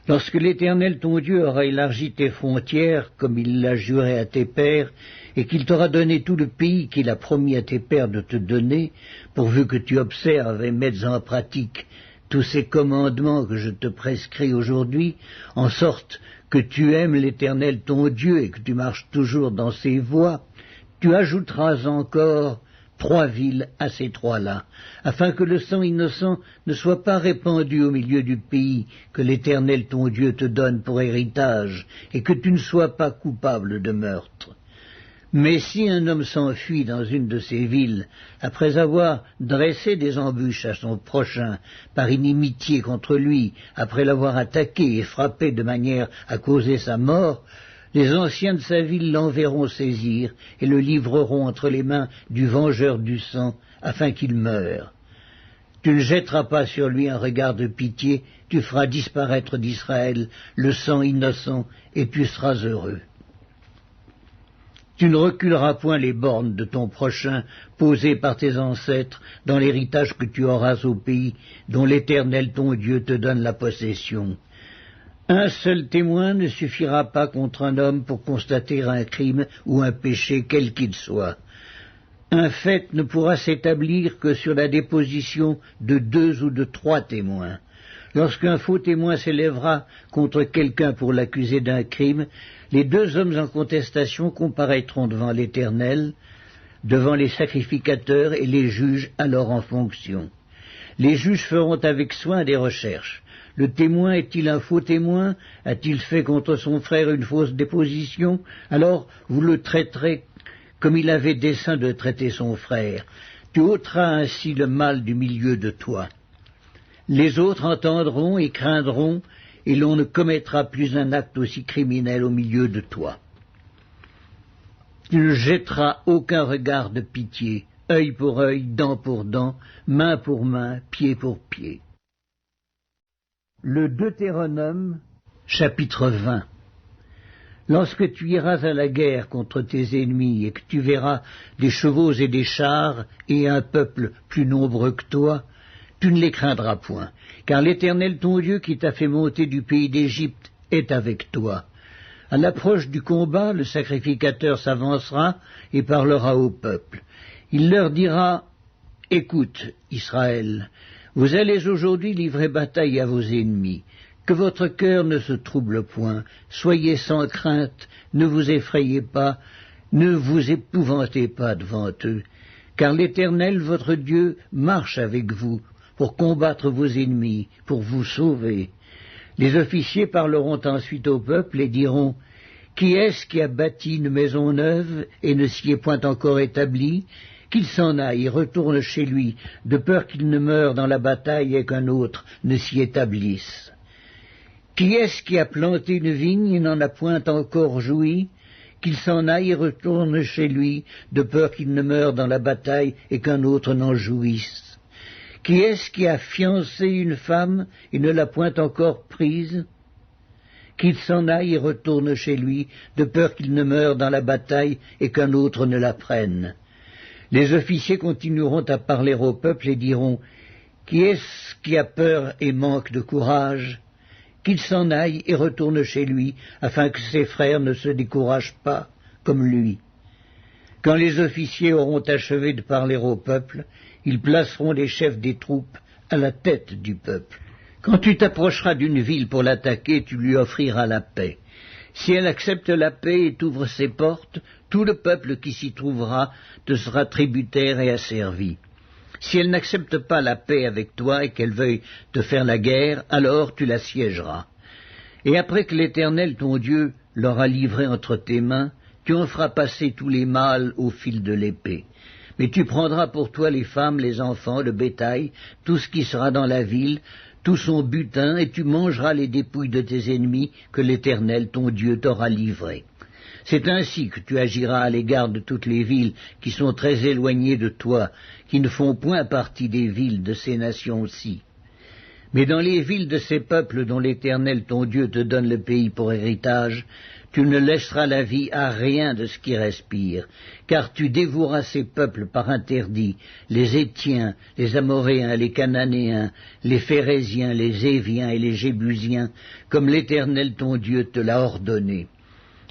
Lorsque l'Éternel ton Dieu aura élargi tes frontières, comme il l'a juré à tes pères, et qu'il t'aura donné tout le pays qu'il a promis à tes pères de te donner, pourvu que tu observes et mettes en pratique tous ces commandements que je te prescris aujourd'hui, en sorte que tu aimes l'Éternel ton Dieu et que tu marches toujours dans ses voies, tu ajouteras encore 3 villes à ces 3-là, afin que le sang innocent ne soit pas répandu au milieu du pays que l'Éternel ton Dieu te donne pour héritage, et que tu ne sois pas coupable de meurtre. Mais si un homme s'enfuit dans une de ces villes, après avoir dressé des embûches à son prochain, par inimitié contre lui, après l'avoir attaqué et frappé de manière à causer sa mort, les anciens de sa ville l'enverront saisir et le livreront entre les mains du vengeur du sang, afin qu'il meure. Tu ne jetteras pas sur lui un regard de pitié, tu feras disparaître d'Israël le sang innocent, et tu seras heureux. Tu ne reculeras point les bornes de ton prochain, posées par tes ancêtres, dans l'héritage que tu auras au pays, dont l'Éternel ton Dieu te donne la possession. Un seul témoin ne suffira pas contre un homme pour constater un crime ou un péché quel qu'il soit. Un fait ne pourra s'établir que sur la déposition de 2 ou de 3 témoins. Lorsqu'un faux témoin s'élèvera contre quelqu'un pour l'accuser d'un crime, les 2 hommes en contestation comparaîtront devant l'Éternel, devant les sacrificateurs et les juges alors en fonction. Les juges feront avec soin des recherches. Le témoin est-il un faux témoin? A-t-il fait contre son frère une fausse déposition? Alors vous le traiterez comme il avait dessein de traiter son frère. Tu ôteras ainsi le mal du milieu de toi. Les autres entendront et craindront, et l'on ne commettra plus un acte aussi criminel au milieu de toi. Tu ne jetteras aucun regard de pitié, œil pour œil, dent pour dent, main pour main, pied pour pied. Le Deutéronome, chapitre 20. Lorsque tu iras à la guerre contre tes ennemis et que tu verras des chevaux et des chars et un peuple plus nombreux que toi, tu ne les craindras point, car l'Éternel ton Dieu qui t'a fait monter du pays d'Égypte est avec toi. À l'approche du combat, le sacrificateur s'avancera et parlera au peuple. Il leur dira « Écoute, Israël, vous allez aujourd'hui livrer bataille à vos ennemis. Que votre cœur ne se trouble point, soyez sans crainte, ne vous effrayez pas, ne vous épouvantez pas devant eux, car l'Éternel votre Dieu marche avec vous pour combattre vos ennemis, pour vous sauver. » Les officiers parleront ensuite au peuple et diront « Qui est-ce qui a bâti une maison neuve et ne s'y est point encore établi ? Qu'il s'en aille et retourne chez lui, de peur qu'il ne meure dans la bataille et qu'un autre ne s'y établisse. Qui est-ce qui a planté une vigne et n'en a point encore joui ? qu'il s'en aille et retourne chez lui, de peur qu'il ne meure dans la bataille et qu'un autre n'en jouisse. Qui est-ce qui a fiancé une femme et ne l'a point encore prise? Qu'il s'en aille et retourne chez lui, de peur qu'il ne meure dans la bataille et qu'un autre ne la prenne. Les officiers continueront à parler au peuple et diront, qui est-ce qui a peur et manque de courage? Qu'il s'en aille et retourne chez lui, afin que ses frères ne se découragent pas, comme lui. Quand les officiers auront achevé de parler au peuple, ils placeront les chefs des troupes à la tête du peuple. Quand tu t'approcheras d'une ville pour l'attaquer, tu lui offriras la paix. Si elle accepte la paix et t'ouvre ses portes, tout le peuple qui s'y trouvera te sera tributaire et asservi. Si elle n'accepte pas la paix avec toi et qu'elle veuille te faire la guerre, alors tu la siégeras. Et après que l'Éternel, ton Dieu, l'aura livré entre tes mains, tu en feras passer tous les mâles au fil de l'épée. Mais tu prendras pour toi les femmes, les enfants, le bétail, tout ce qui sera dans la ville, tout son butin, et tu mangeras les dépouilles de tes ennemis que l'Éternel, ton Dieu, t'aura livrés. C'est ainsi que tu agiras à l'égard de toutes les villes qui sont très éloignées de toi, qui ne font point partie des villes de ces nations-ci. Mais dans les villes de ces peuples dont l'Éternel, ton Dieu, te donne le pays pour héritage, tu ne laisseras la vie à rien de ce qui respire, car tu dévoueras ces peuples par interdit, les Hétiens, les Amoréens, les Cananéens, les Phéréziens, les Éviens et les Jébusiens, comme l'Éternel ton Dieu te l'a ordonné,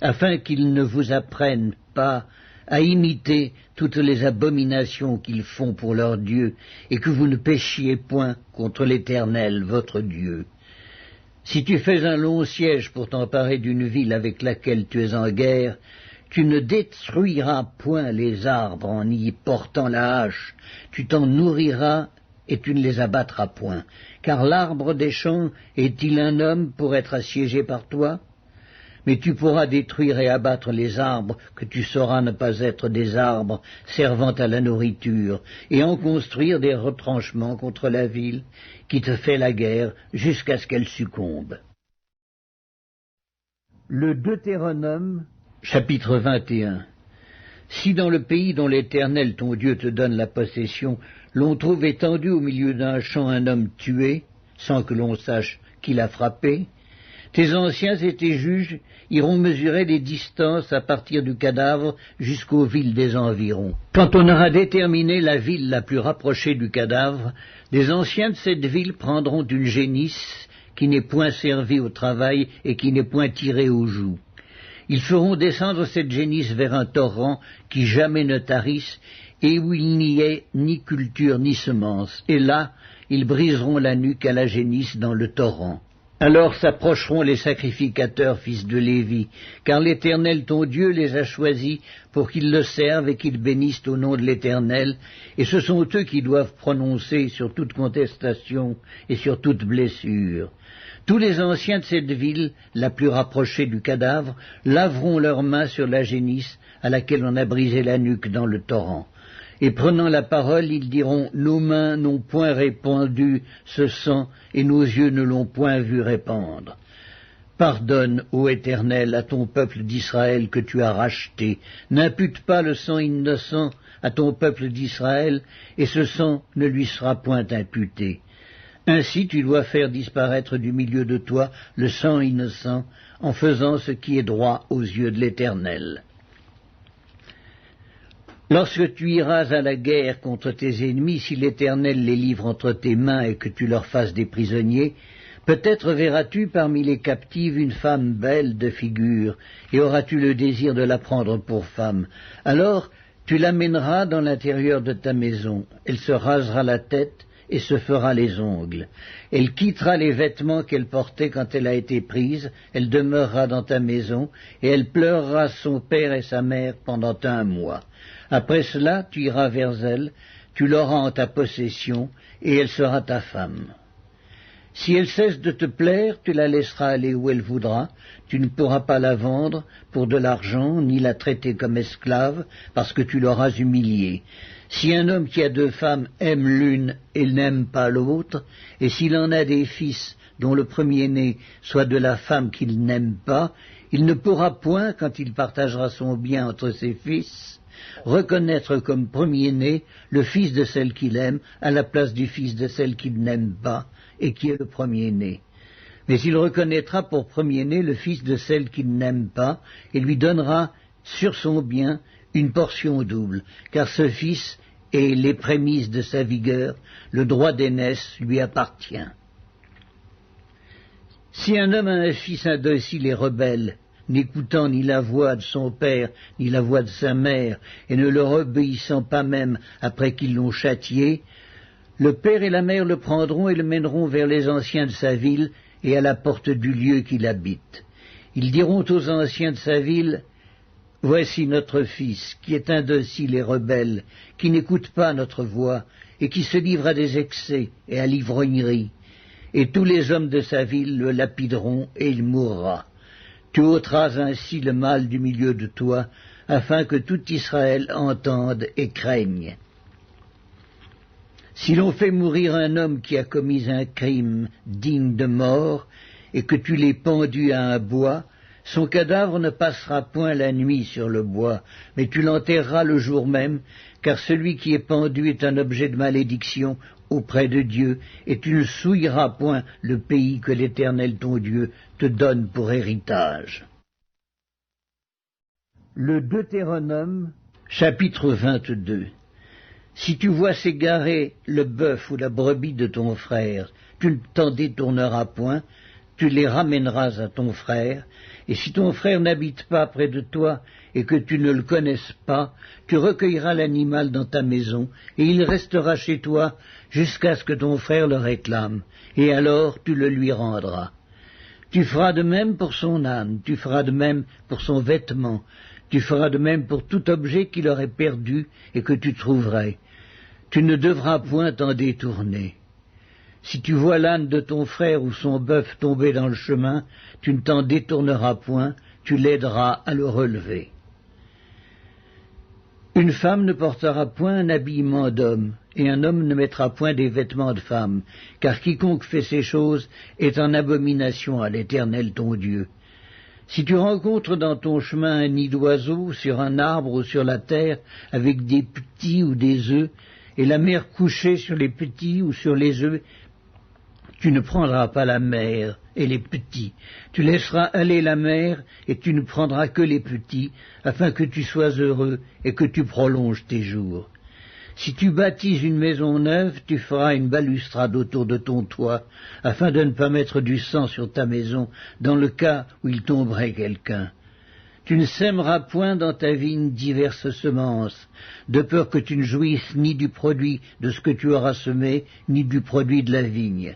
afin qu'ils ne vous apprennent pas à imiter toutes les abominations qu'ils font pour leur Dieu, et que vous ne péchiez point contre l'Éternel votre Dieu. Si tu fais un long siège pour t'emparer d'une ville avec laquelle tu es en guerre, tu ne détruiras point les arbres en y portant la hache, tu t'en nourriras et tu ne les abattras point. Car l'arbre des champs est-il un homme pour être assiégé par toi? Mais tu pourras détruire et abattre les arbres que tu sauras ne pas être des arbres servant à la nourriture, et en construire des retranchements contre la ville qui te fait la guerre jusqu'à ce qu'elle succombe. Le Deutéronome, chapitre 21. Si dans le pays dont l'Éternel ton Dieu te donne la possession, l'on trouve étendu au milieu d'un champ un homme tué, sans que l'on sache qui l'a frappé, tes anciens et tes juges iront mesurer les distances à partir du cadavre jusqu'aux villes des environs. Quand on aura déterminé la ville la plus rapprochée du cadavre, les anciens de cette ville prendront une génisse qui n'est point servie au travail et qui n'est point tirée aux joues. Ils feront descendre cette génisse vers un torrent qui jamais ne tarisse et où il n'y ait ni culture ni semence. Et là, ils briseront la nuque à la génisse dans le torrent. Alors s'approcheront les sacrificateurs, fils de Lévi, car l'Éternel ton Dieu les a choisis pour qu'ils le servent et qu'ils bénissent au nom de l'Éternel, et ce sont eux qui doivent prononcer sur toute contestation et sur toute blessure. Tous les anciens de cette ville, la plus rapprochée du cadavre, laveront leurs mains sur la génisse à laquelle on a brisé la nuque dans le torrent. Et prenant la parole, ils diront, nos mains n'ont point répandu ce sang, et nos yeux ne l'ont point vu répandre. Pardonne, ô Éternel, à ton peuple d'Israël que tu as racheté. N'impute pas le sang innocent à ton peuple d'Israël, et ce sang ne lui sera point imputé. Ainsi tu dois faire disparaître du milieu de toi le sang innocent, en faisant ce qui est droit aux yeux de l'Éternel. Lorsque tu iras à la guerre contre tes ennemis, si l'Éternel les livre entre tes mains et que tu leur fasses des prisonniers, peut-être verras-tu parmi les captives une femme belle de figure, et auras-tu le désir de la prendre pour femme. Alors tu l'amèneras dans l'intérieur de ta maison, elle se rasera la tête et se fera les ongles. Elle quittera les vêtements qu'elle portait quand elle a été prise, elle demeurera dans ta maison, et elle pleurera son père et sa mère pendant 1 mois. Après cela, tu iras vers elle, tu l'auras en ta possession, et elle sera ta femme. Si elle cesse de te plaire, tu la laisseras aller où elle voudra, tu ne pourras pas la vendre pour de l'argent, ni la traiter comme esclave, parce que tu l'auras humiliée. Si un homme qui a 2 femmes aime l'une et n'aime pas l'autre, et s'il en a des fils dont le premier-né soit de la femme qu'il n'aime pas, Il ne pourra point, quand il partagera son bien entre ses fils, reconnaître comme premier-né le fils de celle qu'il aime à la place du fils de celle qu'il n'aime pas et qui est le premier-né. Mais il reconnaîtra pour premier-né le fils de celle qu'il n'aime pas et lui donnera sur son bien une portion double, car ce fils est les prémices de sa vigueur, le droit d'aînesse lui appartient. Si un homme a un fils indocile et rebelle, n'écoutant ni la voix de son père, ni la voix de sa mère, et ne leur obéissant pas même après qu'ils l'ont châtié, le père et la mère le prendront et le mèneront vers les anciens de sa ville et à la porte du lieu qu'il habite. Ils diront aux anciens de sa ville, « Voici notre fils, qui est indocile et rebelle, qui n'écoute pas notre voix, et qui se livre à des excès et à l'ivrognerie. » Et tous les hommes de sa ville le lapideront, et il mourra. Tu ôteras ainsi le mal du milieu de toi, afin que tout Israël entende et craigne. Si l'on fait mourir un homme qui a commis un crime digne de mort, et que tu l'aies pendu à un bois, son cadavre ne passera point la nuit sur le bois, mais tu l'enterreras le jour même, car celui qui est pendu est un objet de malédiction auprès de Dieu, et tu ne souilleras point le pays que l'Éternel ton Dieu te donne pour héritage. Le Deutéronome, chapitre 22. Si tu vois s'égarer le bœuf ou la brebis de ton frère, tu ne t'en détourneras point, tu les ramèneras à ton frère, et si ton frère n'habite pas près de toi et que tu ne le connaisses pas, tu recueilleras l'animal dans ta maison, et il restera chez toi jusqu'à ce que ton frère le réclame, et alors tu le lui rendras. Tu feras de même pour son âne, tu feras de même pour son vêtement, tu feras de même pour tout objet qu'il aurait perdu et que tu trouverais. Tu ne devras point t'en détourner. Si tu vois l'âne de ton frère ou son bœuf tomber dans le chemin, tu ne t'en détourneras point, tu l'aideras à le relever. Une femme ne portera point un habillement d'homme, et un homme ne mettra point des vêtements de femme, car quiconque fait ces choses est en abomination à l'Éternel ton Dieu. Si tu rencontres dans ton chemin un nid d'oiseau, sur un arbre ou sur la terre, avec des petits ou des œufs, et la mère couchée sur les petits ou sur les œufs, tu ne prendras pas la mère et les petits. Tu laisseras aller la mère et tu ne prendras que les petits, afin que tu sois heureux et que tu prolonges tes jours. Si tu bâtis une maison neuve, tu feras une balustrade autour de ton toit, afin de ne pas mettre du sang sur ta maison, dans le cas où il tomberait quelqu'un. Tu ne sèmeras point dans ta vigne diverses semences, de peur que tu ne jouisses ni du produit de ce que tu auras semé, ni du produit de la vigne.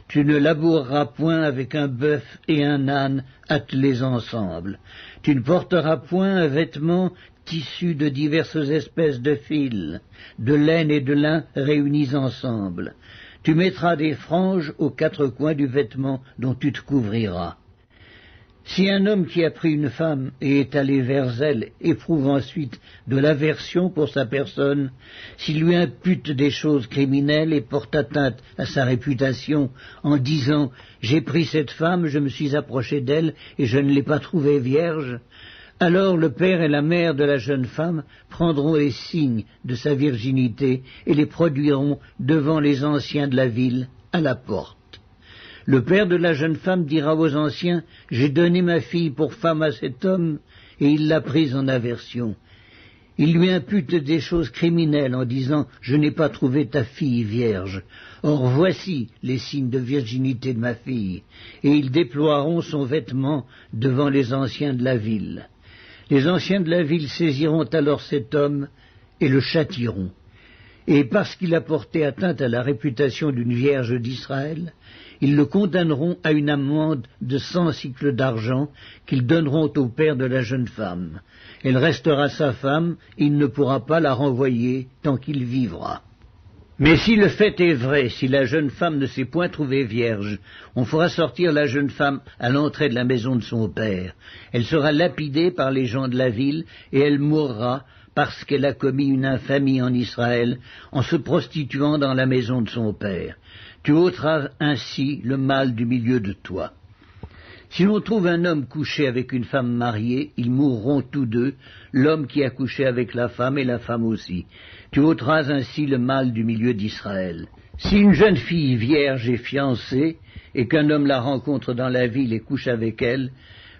Tu ne laboureras point avec un bœuf et un âne attelés ensemble. Tu ne porteras point un vêtement tissu de diverses espèces de fils, de laine et de lin réunis ensemble. Tu mettras des franges aux quatre coins du vêtement dont tu te couvriras. Si un homme qui a pris une femme et est allé vers elle éprouve ensuite de l'aversion pour sa personne, s'il lui impute des choses criminelles et porte atteinte à sa réputation en disant « J'ai pris cette femme, je me suis approché d'elle et je ne l'ai pas trouvée vierge », alors le père et la mère de la jeune femme prendront les signes de sa virginité et les produiront devant les anciens de la ville à la porte. Le père de la jeune femme dira aux anciens « J'ai donné ma fille pour femme à cet homme, et il l'a prise en aversion. » Il lui impute des choses criminelles en disant « Je n'ai pas trouvé ta fille vierge. Or voici les signes de virginité de ma fille. » Et ils déploieront son vêtement devant les anciens de la ville. Les anciens de la ville saisiront alors cet homme et le châtieront. Et parce qu'il a porté atteinte à la réputation d'une vierge d'Israël, ils le condamneront à une amende de 100 sicles d'argent qu'ils donneront au père de la jeune femme. Elle restera sa femme, il ne pourra pas la renvoyer tant qu'il vivra. Mais si le fait est vrai, si la jeune femme ne s'est point trouvée vierge, on fera sortir la jeune femme à l'entrée de la maison de son père. Elle sera lapidée par les gens de la ville et elle mourra parce qu'elle a commis une infamie en Israël en se prostituant dans la maison de son père. Tu ôteras ainsi le mal du milieu de toi. Si l'on trouve un homme couché avec une femme mariée, ils mourront tous deux, l'homme qui a couché avec la femme et la femme aussi. Tu ôteras ainsi le mal du milieu d'Israël. Si une jeune fille vierge est fiancée, et qu'un homme la rencontre dans la ville et couche avec elle,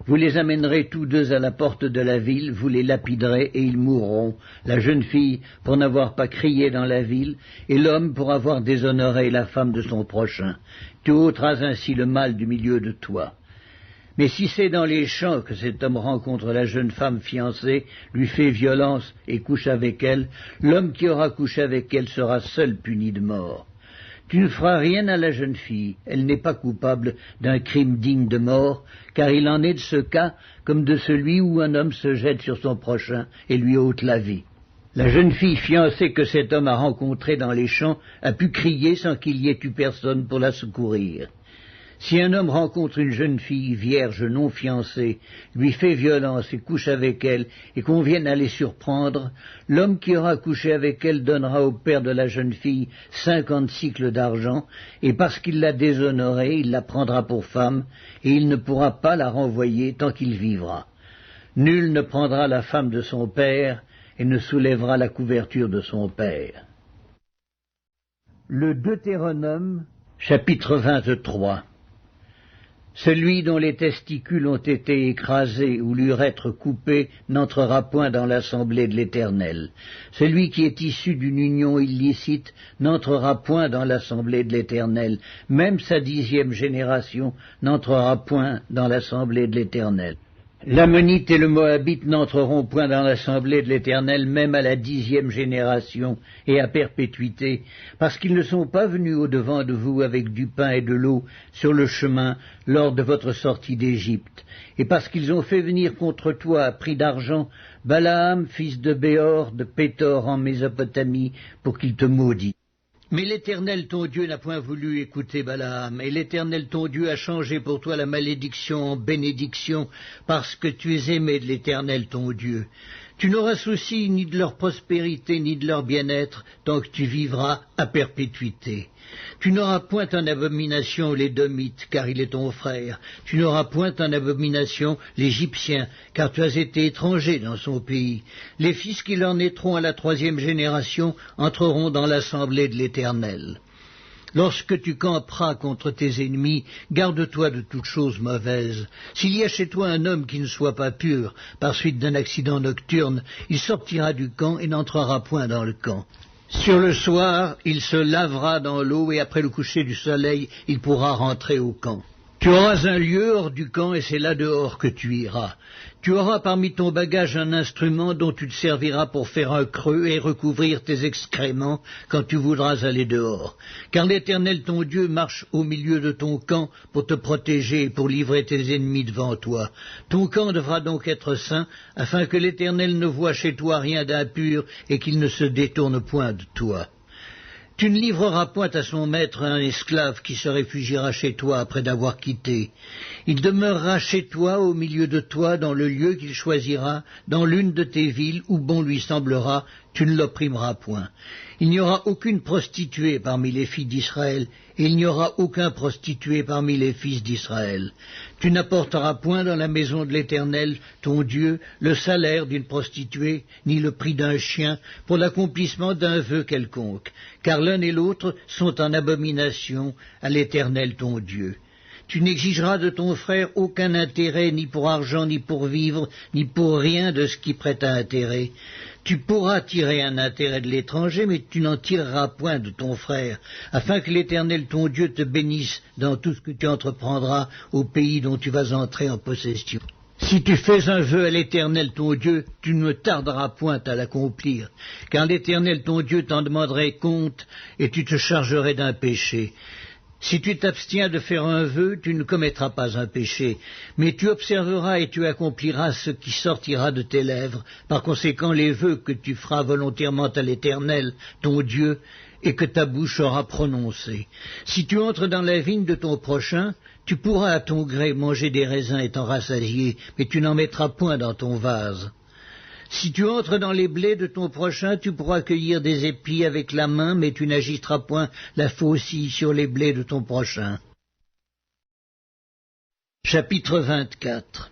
vous les amènerez tous deux à la porte de la ville, vous les lapiderez et ils mourront, la jeune fille pour n'avoir pas crié dans la ville, et l'homme pour avoir déshonoré la femme de son prochain. Tu ôteras ainsi le mal du milieu de toi. Mais si c'est dans les champs que cet homme rencontre la jeune femme fiancée, lui fait violence et couche avec elle, l'homme qui aura couché avec elle sera seul puni de mort. Tu ne feras rien à la jeune fille, elle n'est pas coupable d'un crime digne de mort, car il en est de ce cas comme de celui où un homme se jette sur son prochain et lui ôte la vie. La jeune fille fiancée que cet homme a rencontrée dans les champs a pu crier sans qu'il y ait eu personne pour la secourir. Si un homme rencontre une jeune fille vierge non fiancée, lui fait violence et couche avec elle, et qu'on vienne à les surprendre, l'homme qui aura couché avec elle donnera au père de la jeune fille 50 cycles d'argent, et parce qu'il l'a déshonorée, il la prendra pour femme, et il ne pourra pas la renvoyer tant qu'il vivra. Nul ne prendra la femme de son père, et ne soulèvera la couverture de son père. Le Deutéronome, chapitre 23. Celui dont les testicules ont été écrasés ou l'urètre coupé n'entrera point dans l'assemblée de l'Éternel. Celui qui est issu d'une union illicite n'entrera point dans l'assemblée de l'Éternel. Même sa 10e génération n'entrera point dans l'assemblée de l'Éternel. L'Ammonite et le Moabite n'entreront point dans l'assemblée de l'Éternel, même à la 10e génération et à perpétuité, parce qu'ils ne sont pas venus au-devant de vous avec du pain et de l'eau sur le chemin lors de votre sortie d'Égypte, et parce qu'ils ont fait venir contre toi à prix d'argent Balaam, fils de Béor, de Pétor en Mésopotamie, pour qu'il te maudit. Mais l'Éternel ton Dieu n'a point voulu écouter Balaam, et l'Éternel ton Dieu a changé pour toi la malédiction en bénédiction, parce que tu es aimé de l'Éternel ton Dieu. Tu n'auras souci ni de leur prospérité, ni de leur bien-être, tant que tu vivras à perpétuité. Tu n'auras point en abomination l'Édomite, car il est ton frère. Tu n'auras point en abomination l'Égyptien, car tu as été étranger dans son pays. Les fils qui leur naîtront à la 3e génération entreront dans l'assemblée de l'Éternel. Lorsque tu camperas contre tes ennemis, garde-toi de toute chose mauvaise. S'il y a chez toi un homme qui ne soit pas pur, par suite d'un accident nocturne, il sortira du camp et n'entrera point dans le camp. Sur le soir, il se lavera dans l'eau et après le coucher du soleil, il pourra rentrer au camp. Tu auras un lieu hors du camp et c'est là dehors que tu iras. Tu auras parmi ton bagage un instrument dont tu te serviras pour faire un creux et recouvrir tes excréments quand tu voudras aller dehors. Car l'Éternel ton Dieu marche au milieu de ton camp pour te protéger et pour livrer tes ennemis devant toi. Ton camp devra donc être saint, afin que l'Éternel ne voie chez toi rien d'impur et qu'il ne se détourne point de toi. Tu ne livreras point à son maître un esclave qui se réfugiera chez toi après d'avoir quitté. Il demeurera chez toi, au milieu de toi, dans le lieu qu'il choisira, dans l'une de tes villes où bon lui semblera, tu ne l'opprimeras point. Il n'y aura aucune prostituée parmi les filles d'Israël, et il n'y aura aucun prostitué parmi les fils d'Israël. Tu n'apporteras point dans la maison de l'Éternel, ton Dieu, le salaire d'une prostituée, ni le prix d'un chien, pour l'accomplissement d'un vœu quelconque, car l'un et l'autre sont en abomination à l'Éternel ton Dieu. Tu n'exigeras de ton frère aucun intérêt, ni pour argent, ni pour vivre, ni pour rien de ce qui prête à intérêt. Tu pourras tirer un intérêt de l'étranger, mais tu n'en tireras point de ton frère, afin que l'Éternel ton Dieu te bénisse dans tout ce que tu entreprendras au pays dont tu vas entrer en possession. Si tu fais un vœu à l'Éternel ton Dieu, tu ne tarderas point à l'accomplir, car l'Éternel ton Dieu t'en demanderait compte, et tu te chargerais d'un péché. Si tu t'abstiens de faire un vœu, tu ne commettras pas un péché, mais tu observeras et tu accompliras ce qui sortira de tes lèvres. Par conséquent, les vœux que tu feras volontairement à l'Éternel, ton Dieu, et que ta bouche aura prononcés. Si tu entres dans la vigne de ton prochain, tu pourras à ton gré manger des raisins et t'en rassasier, mais tu n'en mettras point dans ton vase. Si tu entres dans les blés de ton prochain, tu pourras cueillir des épis avec la main, mais tu n'agiteras point la faucille sur les blés de ton prochain. Chapitre 24.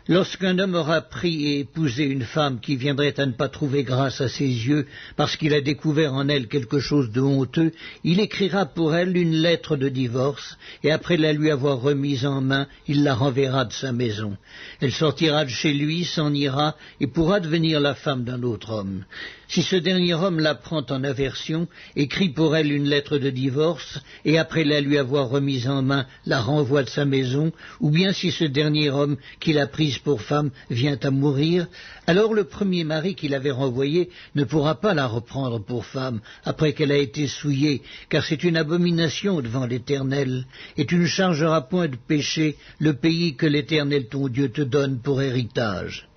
Lorsqu'un homme aura pris et épousé une femme qui viendrait à ne pas trouver grâce à ses yeux parce qu'il a découvert en elle quelque chose de honteux, il écrira pour elle une lettre de divorce et après la lui avoir remise en main, il la renverra de sa maison. Elle sortira de chez lui, s'en ira et pourra devenir la femme d'un autre homme. Si ce dernier homme la prend en aversion, écrit pour elle une lettre de divorce et après la lui avoir remise en main, la renvoie de sa maison, ou bien si ce dernier homme qui l'a prise pour femme vient à mourir, alors le premier mari qui l'avait renvoyée ne pourra pas la reprendre pour femme après qu'elle a été souillée, car c'est une abomination devant l'Éternel, et tu ne chargeras point de péché le pays que l'Éternel ton Dieu te donne pour héritage.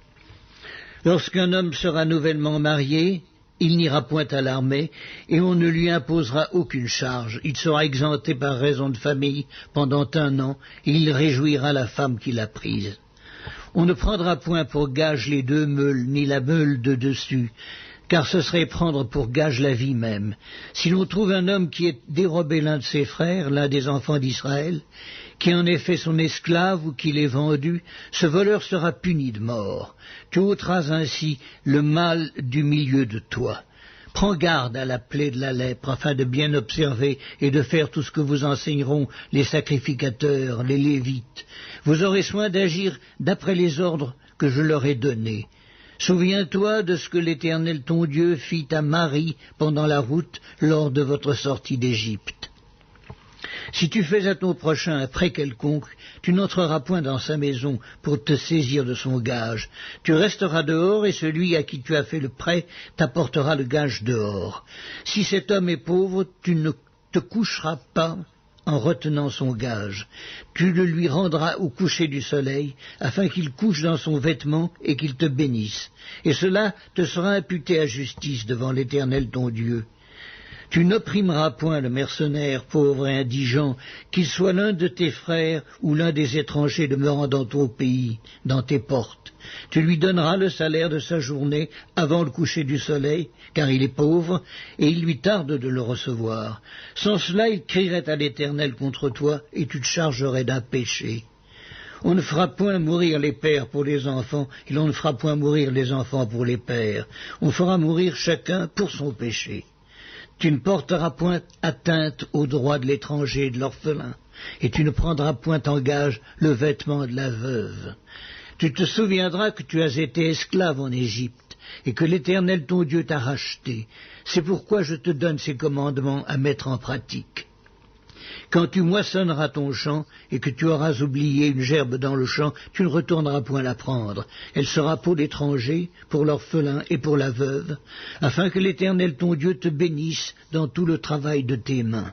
Lorsqu'un homme sera nouvellement marié, il n'ira point à l'armée, et on ne lui imposera aucune charge. Il sera exempté par raison de famille pendant 1 an, et il réjouira la femme qu'il a prise. On ne prendra point pour gage les 2 meules, ni la meule de dessus, car ce serait prendre pour gage la vie même. Si l'on trouve un homme qui ait dérobé l'un de ses frères, l'un des enfants d'Israël, qui en ait fait son esclave ou qui l'ait vendu, ce voleur sera puni de mort. Tu ôteras ainsi le mal du milieu de toi. Prends garde à la plaie de la lèpre, afin de bien observer et de faire tout ce que vous enseigneront les sacrificateurs, les Lévites. Vous aurez soin d'agir d'après les ordres que je leur ai donnés. Souviens-toi de ce que l'Éternel ton Dieu fit à Marie pendant la route lors de votre sortie d'Égypte. Si tu fais à ton prochain un prêt quelconque, tu n'entreras point dans sa maison pour te saisir de son gage. Tu resteras dehors et celui à qui tu as fait le prêt t'apportera le gage dehors. Si cet homme est pauvre, tu ne te coucheras pas en retenant son gage. Tu le lui rendras au coucher du soleil, afin qu'il couche dans son vêtement et qu'il te bénisse. Et cela te sera imputé à justice devant l'Éternel ton Dieu. Tu n'opprimeras point le mercenaire, pauvre et indigent, qu'il soit l'un de tes frères ou l'un des étrangers demeurant dans ton pays, dans tes portes. Tu lui donneras le salaire de sa journée avant le coucher du soleil, car il est pauvre, et il lui tarde de le recevoir. Sans cela, il crierait à l'Éternel contre toi, et tu te chargerais d'un péché. On ne fera point mourir les pères pour les enfants, et l'on ne fera point mourir les enfants pour les pères. On fera mourir chacun pour son péché. Tu ne porteras point atteinte aux droits de l'étranger et de l'orphelin, et tu ne prendras point en gage le vêtement de la veuve. Tu te souviendras que tu as été esclave en Égypte, et que l'Éternel ton Dieu t'a racheté. C'est pourquoi je te donne ces commandements à mettre en pratique. Quand tu moissonneras ton champ et que tu auras oublié une gerbe dans le champ, tu ne retourneras point la prendre. Elle sera pour l'étranger, pour l'orphelin et pour la veuve, afin que l'Éternel ton Dieu te bénisse dans tout le travail de tes mains.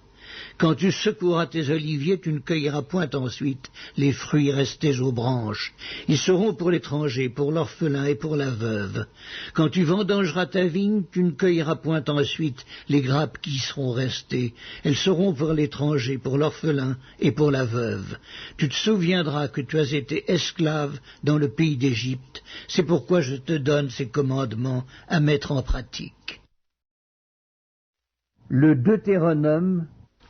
Quand tu secoueras tes oliviers, tu ne cueilleras point ensuite les fruits restés aux branches. Ils seront pour l'étranger, pour l'orphelin et pour la veuve. Quand tu vendangeras ta vigne, tu ne cueilleras point ensuite les grappes qui y seront restées. Elles seront pour l'étranger, pour l'orphelin et pour la veuve. Tu te souviendras que tu as été esclave dans le pays d'Égypte. C'est pourquoi je te donne ces commandements à mettre en pratique. Le Deutéronome,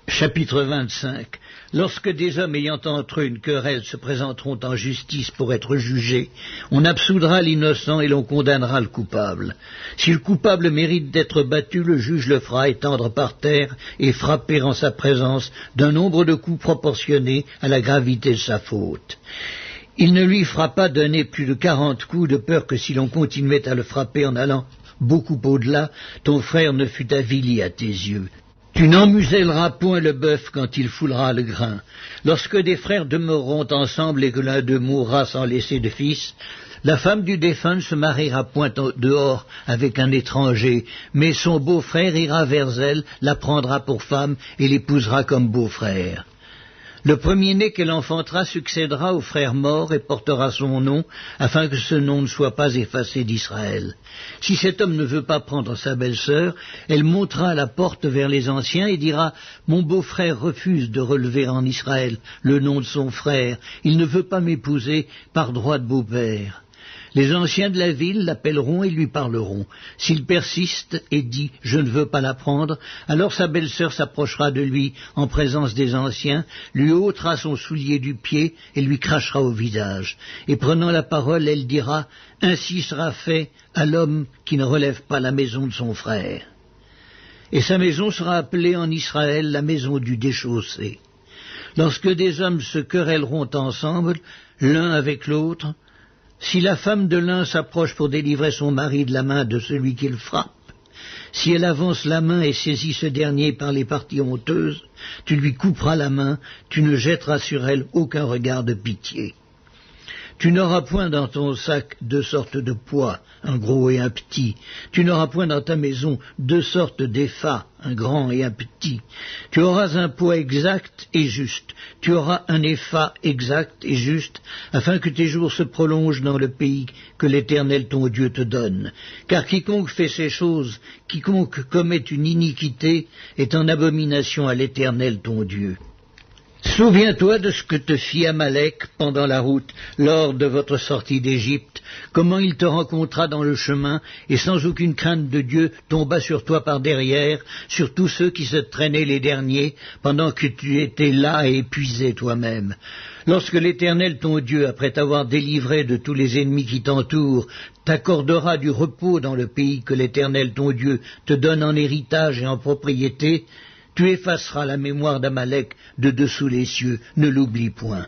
chapitre 25. Lorsque des hommes ayant entre eux une querelle se présenteront en justice pour être jugés, on absoudra l'innocent et l'on condamnera le coupable. Si le coupable mérite d'être battu, le juge le fera étendre par terre et frapper en sa présence d'un nombre de coups proportionné à la gravité de sa faute. Il ne lui fera pas donner plus de 40 coups, de peur que si l'on continuait à le frapper en allant beaucoup au-delà, ton frère ne fût avili à tes yeux. Tu n'emmuselleras point le bœuf quand il foulera le grain. Lorsque des frères demeureront ensemble et que l'un d'eux mourra sans laisser de fils, la femme du défunt ne se mariera point dehors avec un étranger, mais son beau-frère ira vers elle, la prendra pour femme et l'épousera comme beau-frère. Le premier-né qu'elle enfantera succédera au frère mort et portera son nom, afin que ce nom ne soit pas effacé d'Israël. Si cet homme ne veut pas prendre sa belle-sœur, elle montera la porte vers les anciens et dira « Mon beau-frère refuse de relever en Israël le nom de son frère, il ne veut pas m'épouser par droit de beau-père. » Les anciens de la ville l'appelleront et lui parleront. S'il persiste et dit « je ne veux pas l'apprendre », alors sa belle-sœur s'approchera de lui en présence des anciens, lui ôtera son soulier du pied et lui crachera au visage. Et prenant la parole, elle dira « ainsi sera fait à l'homme qui ne relève pas la maison de son frère ». Et sa maison sera appelée en Israël la maison du déchaussé. Lorsque des hommes se querelleront ensemble, l'un avec l'autre, si la femme de l'un s'approche pour délivrer son mari de la main de celui qui le frappe, si elle avance la main et saisit ce dernier par les parties honteuses, tu lui couperas la main, tu ne jetteras sur elle aucun regard de pitié. Tu n'auras point dans ton sac deux sortes de poids, un gros et un petit. Tu n'auras point dans ta maison deux sortes d'effats, un grand et un petit. Tu auras un poids exact et juste. Tu auras un épha exact et juste, afin que tes jours se prolongent dans le pays que l'Éternel ton Dieu te donne. Car quiconque fait ces choses, quiconque commet une iniquité, est en abomination à l'Éternel ton Dieu. Souviens-toi de ce que te fit Amalek pendant la route, lors de votre sortie d'Égypte, comment il te rencontra dans le chemin, et sans aucune crainte de Dieu tomba sur toi par derrière, sur tous ceux qui se traînaient les derniers, pendant que tu étais là et épuisé toi-même. Lorsque l'Éternel ton Dieu, après t'avoir délivré de tous les ennemis qui t'entourent, t'accordera du repos dans le pays que l'Éternel ton Dieu te donne en héritage et en propriété, tu effaceras la mémoire d'Amalek de dessous les cieux, ne l'oublie point.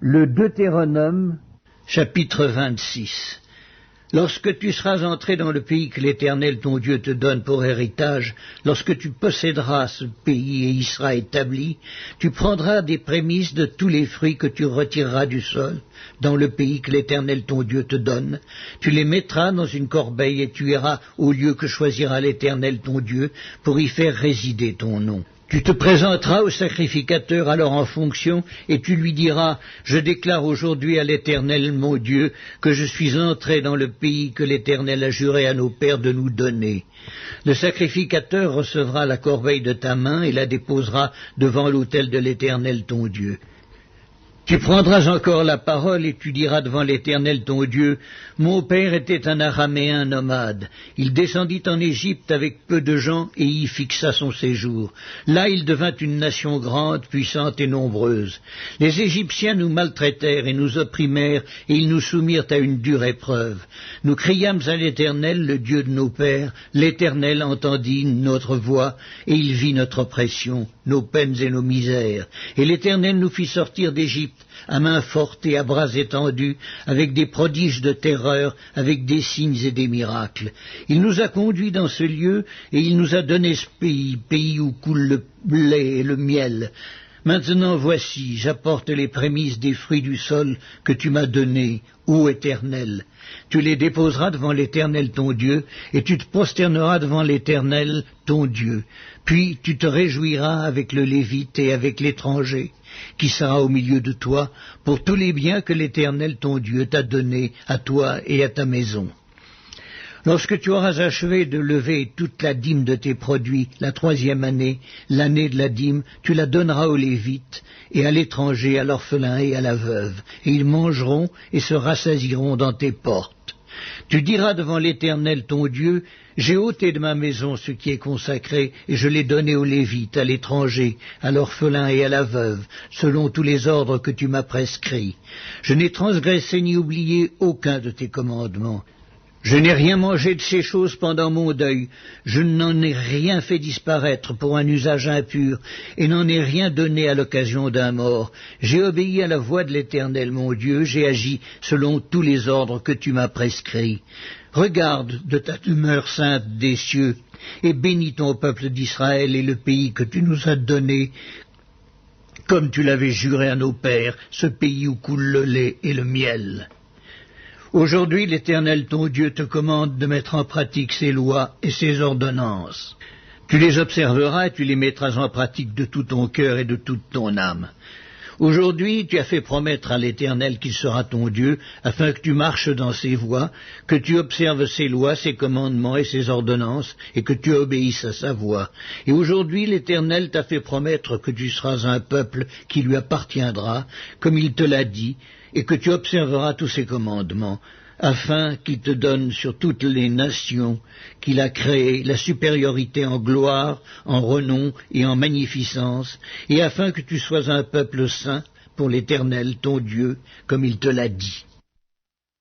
Le Deutéronome, chapitre 26. Lorsque tu seras entré dans le pays que l'Éternel ton Dieu te donne pour héritage, lorsque tu posséderas ce pays et y sera établi, tu prendras des prémices de tous les fruits que tu retireras du sol, dans le pays que l'Éternel ton Dieu te donne. Tu les mettras dans une corbeille et tu iras au lieu que choisira l'Éternel ton Dieu pour y faire résider ton nom. Tu te présenteras au sacrificateur alors en fonction, et tu lui diras « Je déclare aujourd'hui à l'Éternel mon Dieu que je suis entré dans le pays que l'Éternel a juré à nos pères de nous donner. » Le sacrificateur recevra la corbeille de ta main et la déposera devant l'autel de l'Éternel ton Dieu. Tu prendras encore la parole et tu diras devant l'Éternel ton Dieu, « Mon père était un Araméen nomade. Il descendit en Égypte avec peu de gens et y fixa son séjour. Là il devint une nation grande, puissante et nombreuse. Les Égyptiens nous maltraitèrent et nous opprimèrent et ils nous soumirent à une dure épreuve. Nous criâmes à l'Éternel, le Dieu de nos pères. L'Éternel entendit notre voix et il vit notre oppression, nos peines et nos misères. Et l'Éternel nous fit sortir d'Égypte à main forte et à bras étendus, avec des prodiges de terreur, avec des signes et des miracles. Il nous a conduits dans ce lieu, et il nous a donné ce pays, pays où coule le lait et le miel. Maintenant voici, j'apporte les prémices des fruits du sol que tu m'as donnés, ô Éternel. Tu les déposeras devant l'Éternel ton Dieu, et tu te prosterneras devant l'Éternel ton Dieu. Puis tu te réjouiras avec le Lévite et avec l'étranger, qui sera au milieu de toi, pour tous les biens que l'Éternel ton Dieu t'a donnés à toi et à ta maison. Lorsque tu auras achevé de lever toute la dîme de tes produits, la 3e année, l'année de la dîme, tu la donneras aux Lévites, et à l'étranger, à l'orphelin et à la veuve, et ils mangeront et se rassasieront dans tes portes. Tu diras devant l'Éternel ton Dieu, j'ai ôté de ma maison ce qui est consacré, et je l'ai donné aux Lévites, à l'étranger, à l'orphelin et à la veuve, selon tous les ordres que tu m'as prescrits. Je n'ai transgressé ni oublié aucun de tes commandements. Je n'ai rien mangé de ces choses pendant mon deuil, je n'en ai rien fait disparaître pour un usage impur, et n'en ai rien donné à l'occasion d'un mort. J'ai obéi à la voix de l'Éternel mon Dieu, j'ai agi selon tous les ordres que tu m'as prescrits. Regarde de ta demeure sainte des cieux, et bénis ton peuple d'Israël et le pays que tu nous as donné, comme tu l'avais juré à nos pères, ce pays où coule le lait et le miel. Aujourd'hui, l'Éternel ton Dieu te commande de mettre en pratique ses lois et ses ordonnances. Tu les observeras et tu les mettras en pratique de tout ton cœur et de toute ton âme. Aujourd'hui, tu as fait promettre à l'Éternel qu'il sera ton Dieu, afin que tu marches dans ses voies, que tu observes ses lois, ses commandements et ses ordonnances, et que tu obéisses à sa voix. Et aujourd'hui, l'Éternel t'a fait promettre que tu seras un peuple qui lui appartiendra, comme il te l'a dit, et que tu observeras tous ses commandements, afin qu'il te donne sur toutes les nations qu'il a créées la supériorité en gloire, en renom et en magnificence, et afin que tu sois un peuple saint pour l'Éternel ton Dieu, comme il te l'a dit.